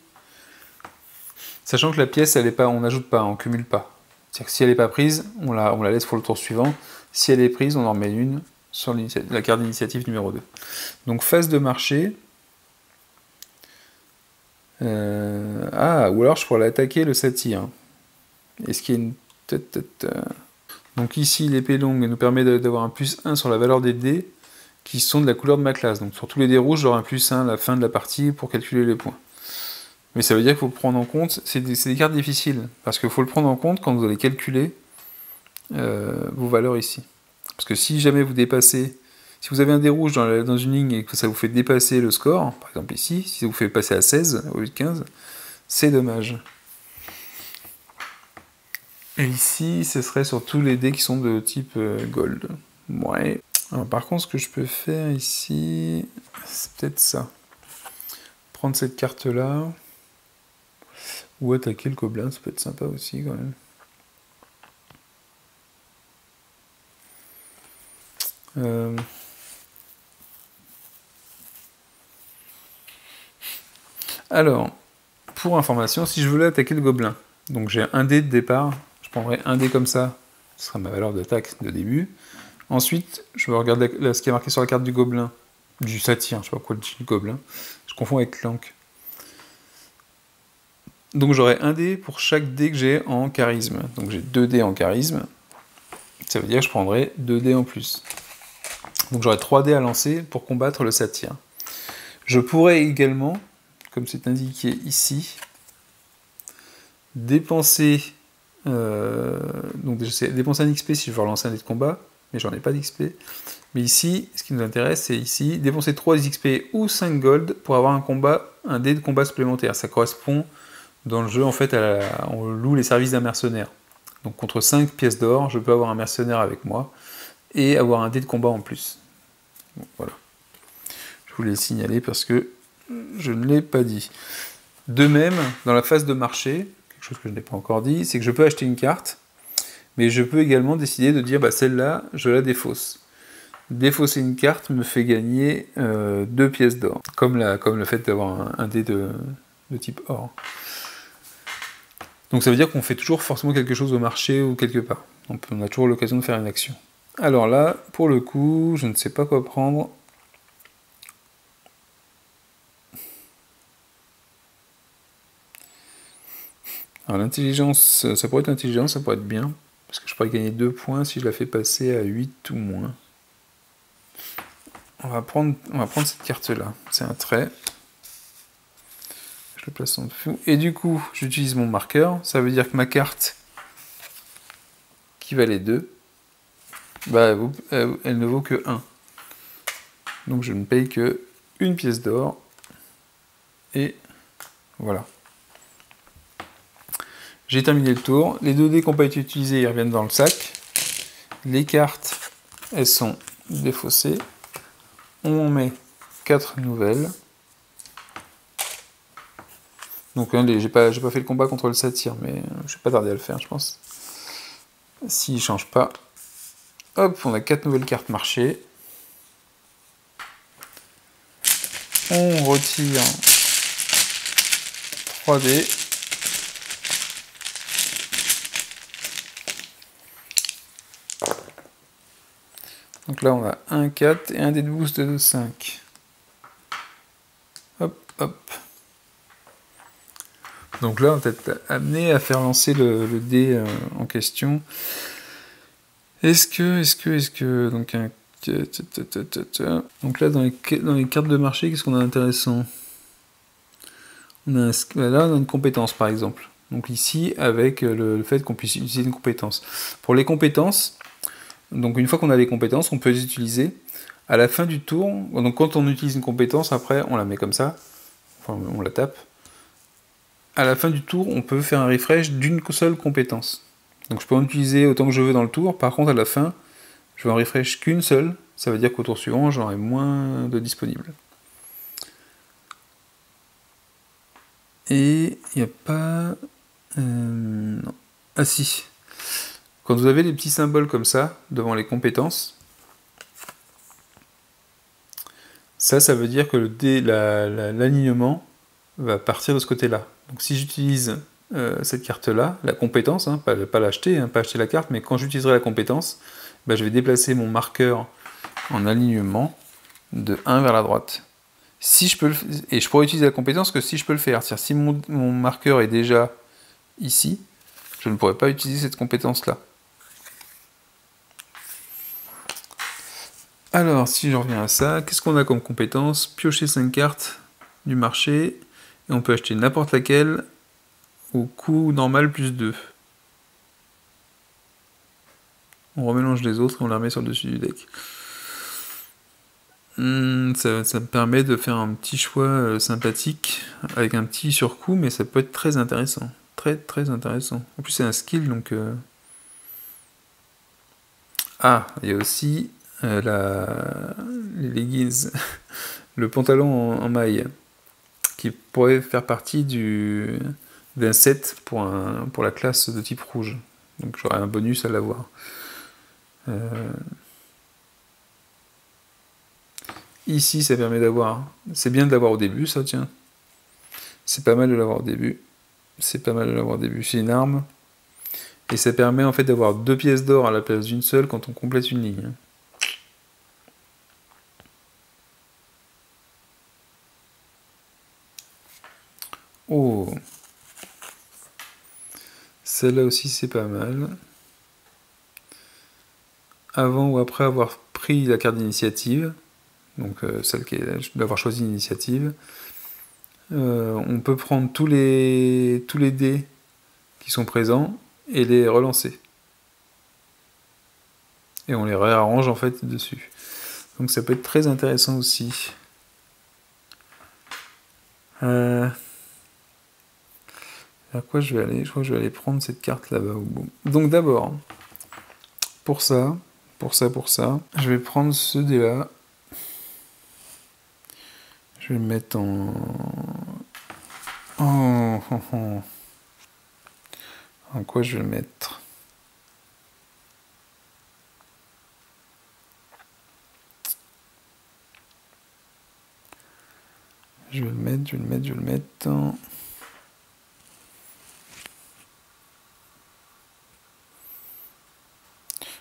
Sachant que la pièce, on n'ajoute pas, on cumule pas. C'est-à-dire que si elle n'est pas prise, on la laisse pour le tour suivant. Si elle est prise, on en remet une sur la carte d'initiative numéro 2. Donc phase de marché. Ou alors je pourrais attaquer le satyre. Est-ce qu'il y a une... Donc ici, l'épée longue nous permet d'avoir un +1 sur la valeur des dés qui sont de la couleur de ma classe. Donc sur tous les dés rouges, j'aurai un +1 à la fin de la partie pour calculer les points. Mais ça veut dire qu'il faut le prendre en compte. C'est des cartes difficiles, parce qu'il faut le prendre en compte quand vous allez calculer vos valeurs ici. Parce que si jamais vous dépassez... Si vous avez un dé rouge dans une ligne et que ça vous fait dépasser le score, par exemple ici, si ça vous fait passer à 16 au lieu de 15, c'est dommage. Et ici, ce serait sur tous les dés qui sont de type gold. Ouais. Alors, par contre, ce que je peux faire ici, c'est peut-être ça. Prendre cette carte-là. Ou attaquer le gobelin, ça peut être sympa aussi quand même. Alors, pour information, si je voulais attaquer le gobelin, donc j'ai un dé de départ, je prendrais un dé comme ça, ce sera ma valeur d'attaque de début. Ensuite, je regarde ce qui est marqué sur la carte du gobelin, du satyre, je sais pas pourquoi le du gobelin, je confonds avec l'anque. Donc j'aurai un dé pour chaque dé que j'ai en charisme. Donc j'ai 2 dés en charisme, ça veut dire que je prendrai 2 dés en plus. Donc j'aurai 3 dés à lancer pour combattre le satyre. Je pourrais également, comme c'est indiqué ici, dépenser dépenser un XP si je veux relancer un dé de combat, mais j'en ai pas d'XP. Mais ici, ce qui nous intéresse, c'est ici, dépenser 3 XP ou 5 gold pour avoir un dé de combat supplémentaire. Ça correspond dans le jeu, en fait, on loue les services d'un mercenaire. Donc contre 5 pièces d'or, je peux avoir un mercenaire avec moi et avoir un dé de combat en plus. Bon, voilà. Je voulais le signaler parce que je ne l'ai pas dit. De même, dans la phase de marché, quelque chose que je n'ai pas encore dit, c'est que je peux acheter une carte, mais je peux également décider de dire, celle-là, je la défausse. Défausser une carte me fait gagner 2 pièces d'or, comme le fait d'avoir un dé de type or. Donc ça veut dire qu'on fait toujours forcément quelque chose au marché ou quelque part. Donc on a toujours l'occasion de faire une action. Alors là, pour le coup, je ne sais pas quoi prendre. Alors l'intelligence, ça pourrait être intelligence, ça pourrait être bien. Parce que je pourrais gagner 2 points si je la fais passer à 8 ou moins. On va prendre cette carte-là. C'est un trait. Je le place en dessous. Et du coup, j'utilise mon marqueur. Ça veut dire que ma carte, qui valait 2, elle ne vaut que 1. Donc je ne paye que 1 pièce d'or. Et voilà. J'ai terminé le tour. Les 2 dés qui n'ont pas été utilisés, ils reviennent dans le sac. Les cartes, elles sont défaussées. On en met 4 nouvelles. Donc j'ai pas fait le combat contre le satyre, mais je vais pas tarder à le faire, je pense. S'il ne change pas. Hop, on a 4 nouvelles cartes marché. On retire 3 dés. Donc là, on a un 4 et un dé de boost de 5. Hop, hop. Donc là, on va être amené à faire lancer le dé en question. Est-ce que... Donc, donc là, dans les cartes de marché, qu'est-ce qu'on a d'intéressant ? Là, on a une compétence, par exemple. Donc ici, avec le fait qu'on puisse utiliser une compétence. Pour les compétences, donc une fois qu'on a les compétences, on peut les utiliser. À la fin du tour, donc quand on utilise une compétence, après, on la met comme ça. Enfin, on la tape. À la fin du tour, on peut faire un refresh d'une seule compétence. Donc je peux en utiliser autant que je veux dans le tour. Par contre, à la fin, je vais en refresh qu'une seule. Ça veut dire qu'au tour suivant, j'aurai moins de disponibles. Et il n'y a pas... non. Ah si. Quand vous avez les petits symboles comme ça, devant les compétences, ça veut dire que l'alignement va partir de ce côté-là. Donc si j'utilise cette carte-là, la compétence, pas l'acheter, pas acheter la carte, mais quand j'utiliserai la compétence, je vais déplacer mon marqueur en alignement de 1 vers la droite. Et je pourrais utiliser la compétence que si je peux le faire. C'est-à-dire si mon marqueur est déjà ici, je ne pourrais pas utiliser cette compétence-là. Alors, si je reviens à ça, qu'est-ce qu'on a comme compétence ? Piocher 5 cartes du marché, et on peut acheter n'importe laquelle au coût normal plus 2. On remélange les autres et on les remet sur le dessus du deck. Ça me permet de faire un petit choix sympathique, avec un petit surcoût, mais ça peut être très intéressant. Très très intéressant. En plus c'est un skill, donc... Ah, il y a aussi les leggings, le pantalon en maille, qui pourrait faire partie d'un 7 pour la classe de type rouge. Donc j'aurai un bonus à l'avoir. Ici, ça permet d'avoir... C'est bien de l'avoir au début, ça, tiens. C'est pas mal de l'avoir au début. C'est pas mal de l'avoir au début. C'est une arme. Et ça permet en fait d'avoir 2 pièces d'or à la place d'une seule quand on complète une ligne. Oh! Celle-là aussi, c'est pas mal. Avant ou après avoir pris la carte d'initiative, donc celle d'avoir choisi l'initiative, on peut prendre tous les dés qui sont présents et les relancer. Et on les réarrange en fait dessus. Donc ça peut être très intéressant aussi. Vers quoi je vais aller? Je crois que je vais aller prendre cette carte là-bas au bout. Donc d'abord, pour ça, je vais prendre ce dé-là. Je vais le mettre en... En quoi je vais le mettre? Je vais le mettre en...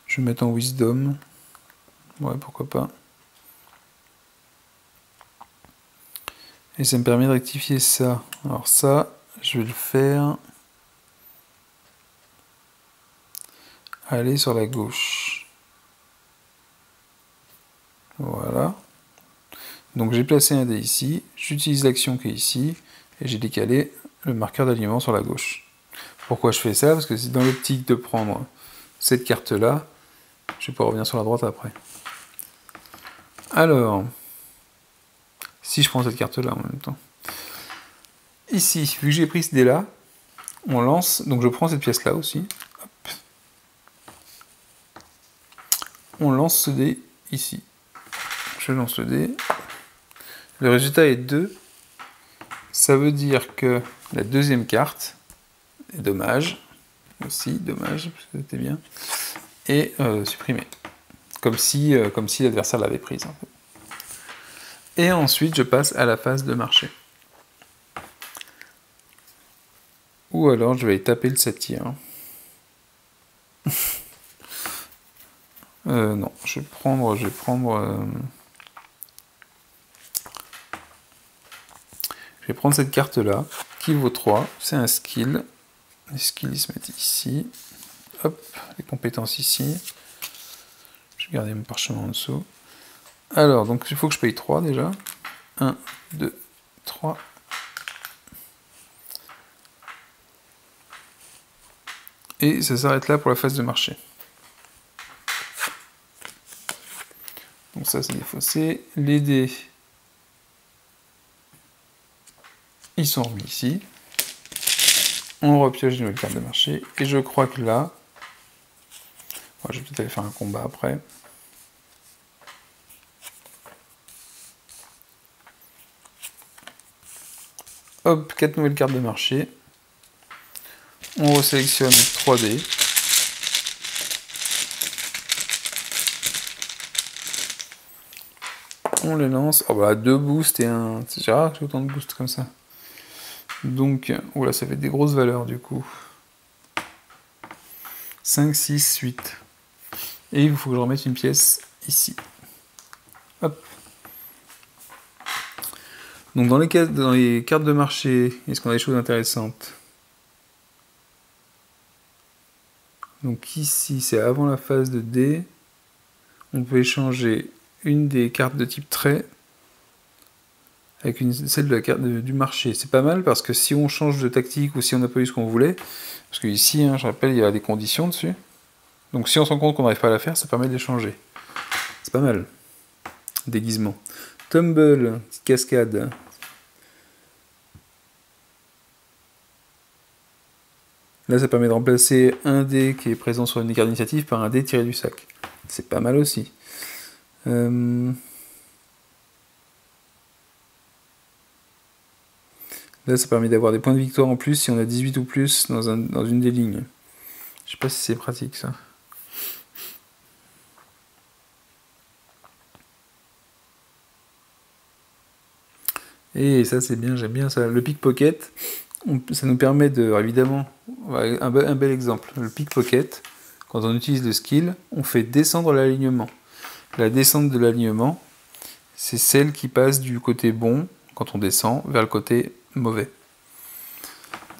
Je vais le mettre en Wisdom. Ouais, pourquoi pas. Et ça me permet de rectifier ça. Alors ça, je vais le faire... aller sur la gauche. Voilà. Donc j'ai placé un dé ici, j'utilise l'action qui est ici, et j'ai décalé le marqueur d'alignement sur la gauche. Pourquoi je fais ça? Parce que c'est dans l'optique de prendre cette carte-là, je vais pouvoir revenir sur la droite après. Alors, si je prends cette carte-là en même temps. Ici, vu que j'ai pris ce dé-là, on lance, donc je prends cette pièce-là aussi. Hop. On lance ce dé ici. Je lance le dé. Le résultat est 2. Ça veut dire que la deuxième carte, est dommage, aussi, dommage, parce que c'était bien, est supprimée. Comme si l'adversaire l'avait prise. En fait. Et ensuite, je passe à la phase de marché. Ou alors, je vais taper le 7e. Non, je vais prendre cette carte-là, qui vaut 3. C'est un skill. Les skills, ils se mettent ici. Hop, les compétences ici. Je vais garder mon parchemin en dessous. Alors, donc il faut que je paye 3 déjà. 1, 2, 3. Et ça s'arrête là pour la phase de marché. Donc ça, c'est défaussé. Les dés, ils sont remis ici. On repioche une nouvelle carte de marché. Et je crois que là... Ouais, je vais peut-être aller faire un combat après. Hop, 4 nouvelles cartes de marché. On resélectionne 3 dés. On les lance. Oh bah 2 boosts et un... C'est rare que j'ai autant de boosts comme ça. Donc, oula, ça fait des grosses valeurs du coup. 5, 6, 8. Et il faut que je remette une pièce ici. Hop. Donc dans les cartes de marché, est-ce qu'on a des choses intéressantes? Donc ici, c'est avant la phase de dé. On peut échanger une des cartes de type trait avec celle de la carte du marché. C'est pas mal parce que si on change de tactique ou si on n'a pas eu ce qu'on voulait, parce que ici, je rappelle, il y a des conditions dessus. Donc si on se rend compte qu'on n'arrive pas à la faire, ça permet de l'échanger. C'est pas mal. Déguisement. Tumble, petite cascade. Là, ça permet de remplacer un dé qui est présent sur une carte d'initiative par un dé tiré du sac. C'est pas mal aussi. Là, ça permet d'avoir des points de victoire en plus si on a 18 ou plus dans une des lignes. Je sais pas si c'est pratique ça. Et ça c'est bien, j'aime bien ça. Le pickpocket, ça nous permet de, évidemment, un bel exemple. Le pickpocket, quand on utilise le skill, on fait descendre l'alignement. La descente de l'alignement, c'est celle qui passe du côté bon, quand on descend, vers le côté mauvais.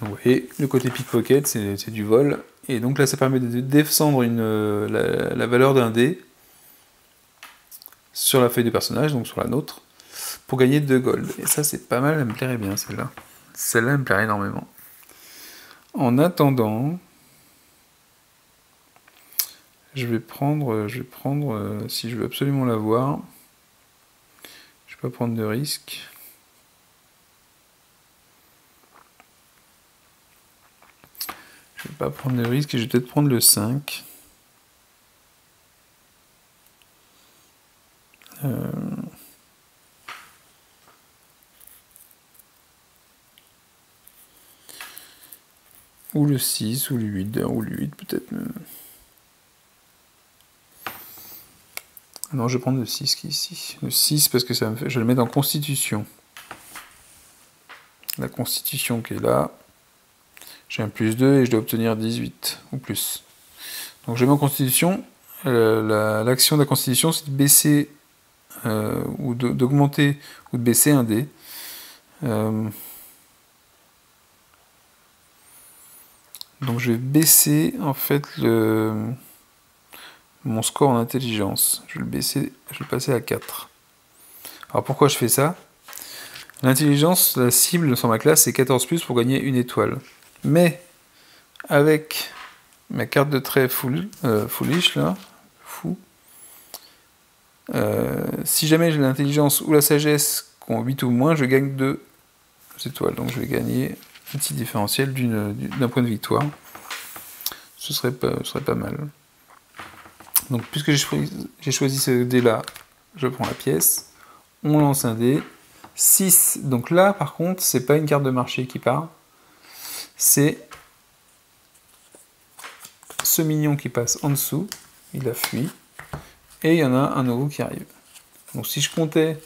Donc, vous voyez, le côté pickpocket, c'est du vol. Et donc là, ça permet de descendre la valeur d'un dé sur la feuille de personnage, donc sur la nôtre, pour gagner 2 gold. Et ça, c'est pas mal, elle me plairait bien, celle-là. Celle-là, elle me plairait énormément. En attendant, je vais prendre, si je veux absolument l'avoir, je vais pas prendre de risque. Je vais pas prendre de risque et je vais peut-être prendre le 5. Ou le 6, ou le 8, ou le 8 peut-être. Non, je vais prendre le 6 qui est ici. Le 6 parce que ça me fait... je vais le mettre en constitution. La constitution qui est là. J'ai un plus 2 et je dois obtenir 18 ou plus. Donc je mets en constitution. L'action de la constitution, c'est de baisser ou d'augmenter ou de baisser un dé. Donc je vais baisser en fait mon score en intelligence. Je vais le baisser, je vais le passer à 4. Alors pourquoi je fais ça? L'intelligence, la cible sur ma classe, c'est 14+, pour gagner une étoile. Mais avec ma carte de trait foolish là, fou, si jamais j'ai l'intelligence ou la sagesse qui ont 8 ou moins, je gagne 2 étoiles. Donc je vais gagner un petit différentiel d'un point de victoire. Ce serait pas mal. Donc puisque j'ai choisi ce dé là, je prends la pièce, on lance un dé, 6, donc là par contre c'est pas une carte de marché qui part, c'est ce mignon qui passe en dessous, il a fui, et il y en a un nouveau qui arrive. Donc si je comptais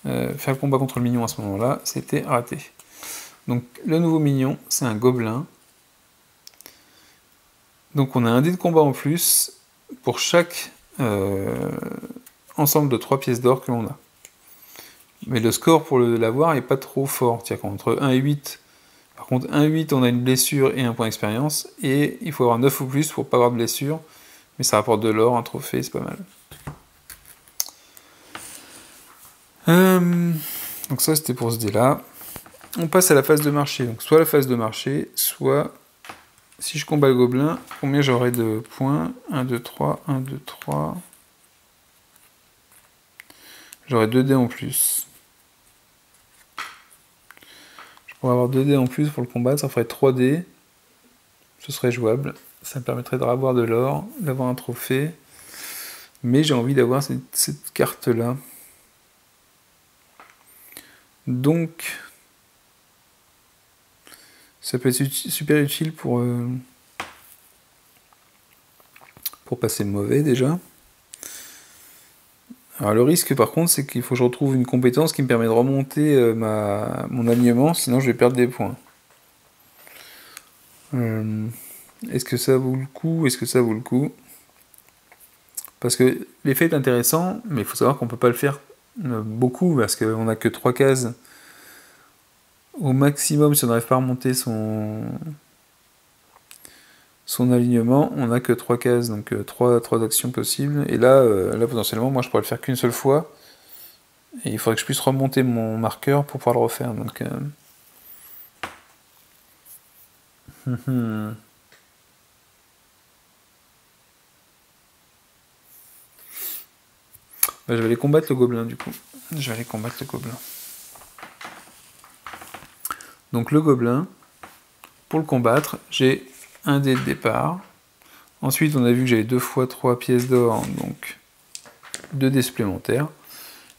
faire le combat contre le mignon à ce moment-là, c'était raté. Donc le nouveau mignon, c'est un gobelin. Donc on a un dé de combat en plus pour chaque ensemble de 3 pièces d'or que l'on a. Mais le score pour l'avoir n'est pas trop fort. C'est-à-dire qu'entre 1 et 8, par contre 1 et 8, on a une blessure et un point d'expérience, et il faut avoir 9 ou plus pour pas avoir de blessure, mais ça rapporte de l'or, un trophée, c'est pas mal. Donc ça c'était pour ce dé là. On passe à la phase de marché. Donc soit la phase de marché, soit si je combats le gobelin, combien j'aurai de points? 1, 2, 3, 1, 2, 3. J'aurai 2 dés en plus. Je pourrais avoir 2 dés en plus pour le combattre, ça ferait 3 dés. Ce serait jouable. Ça me permettrait de avoir de l'or, d'avoir un trophée. Mais j'ai envie d'avoir cette carte-là. Donc, ça peut être super utile pour passer mauvais déjà. Alors le risque par contre, c'est qu'il faut que je retrouve une compétence qui me permet de remonter mon alignement, sinon je vais perdre des points. Est-ce que ça vaut le coup? Est-ce que ça vaut le coup? Parce que l'effet est intéressant, mais il faut savoir qu'on ne peut pas le faire beaucoup, parce qu'on n'a que 3 cases. Au maximum, si on n'arrive pas à remonter son alignement, on n'a que 3 cases, donc 3 actions possibles. Et là, potentiellement, moi je pourrais le faire qu'une seule fois. Et il faudrait que je puisse remonter mon marqueur pour pouvoir le refaire. Donc, je vais aller combattre le gobelin du coup. Je vais aller combattre le gobelin. Donc le gobelin, pour le combattre, j'ai un dé de départ. Ensuite, on a vu que j'avais 2 fois 3 pièces d'or, donc 2 dés supplémentaires.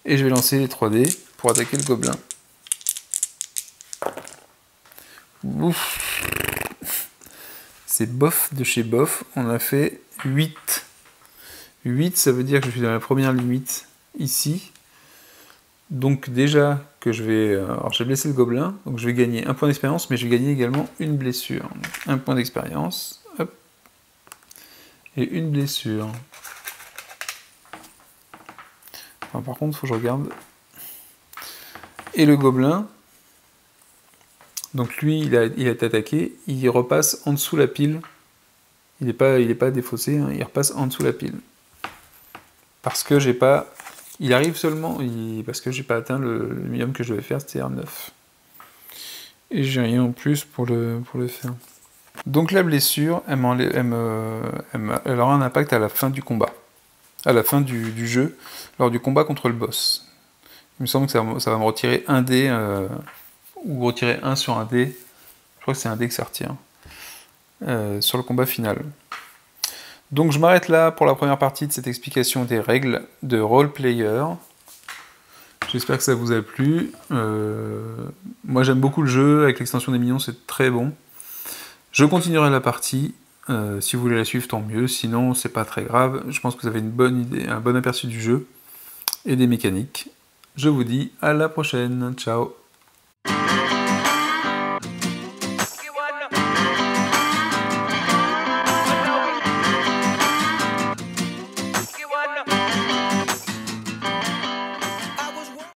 Et je vais lancer les 3 dés pour attaquer le gobelin. Ouf. C'est bof de chez bof. On a fait 8. 8, ça veut dire que je suis dans la première limite ici. Donc déjà que je vais... Alors j'ai blessé le gobelin, donc je vais gagner un point d'expérience, mais je vais gagner également une blessure. Donc, un point d'expérience, hop, et une blessure. Enfin, par contre, il faut que je regarde. Et le gobelin, donc lui, il a été attaqué, il repasse en dessous la pile. Il n'est pas défaussé, hein, il repasse en dessous la pile. Parce que j'ai pas... Il arrive seulement, parce que j'ai pas atteint le minimum que je devais faire, c'est-à-dire 9. Et j'ai rien en plus pour le faire. Donc la blessure, elle aura un impact à la fin du combat. À la fin du jeu, lors du combat contre le boss. Il me semble que ça va me retirer un dé, ou retirer 1 sur un dé. Je crois que c'est un dé que ça retire. Sur le combat final. Donc je m'arrête là pour la première partie de cette explication des règles de Role Player. J'espère que ça vous a plu. Moi j'aime beaucoup le jeu, avec l'extension des minions c'est très bon. Je continuerai la partie, si vous voulez la suivre tant mieux, sinon c'est pas très grave. Je pense que vous avez une bonne idée, un bon aperçu du jeu et des mécaniques. Je vous dis à la prochaine, ciao.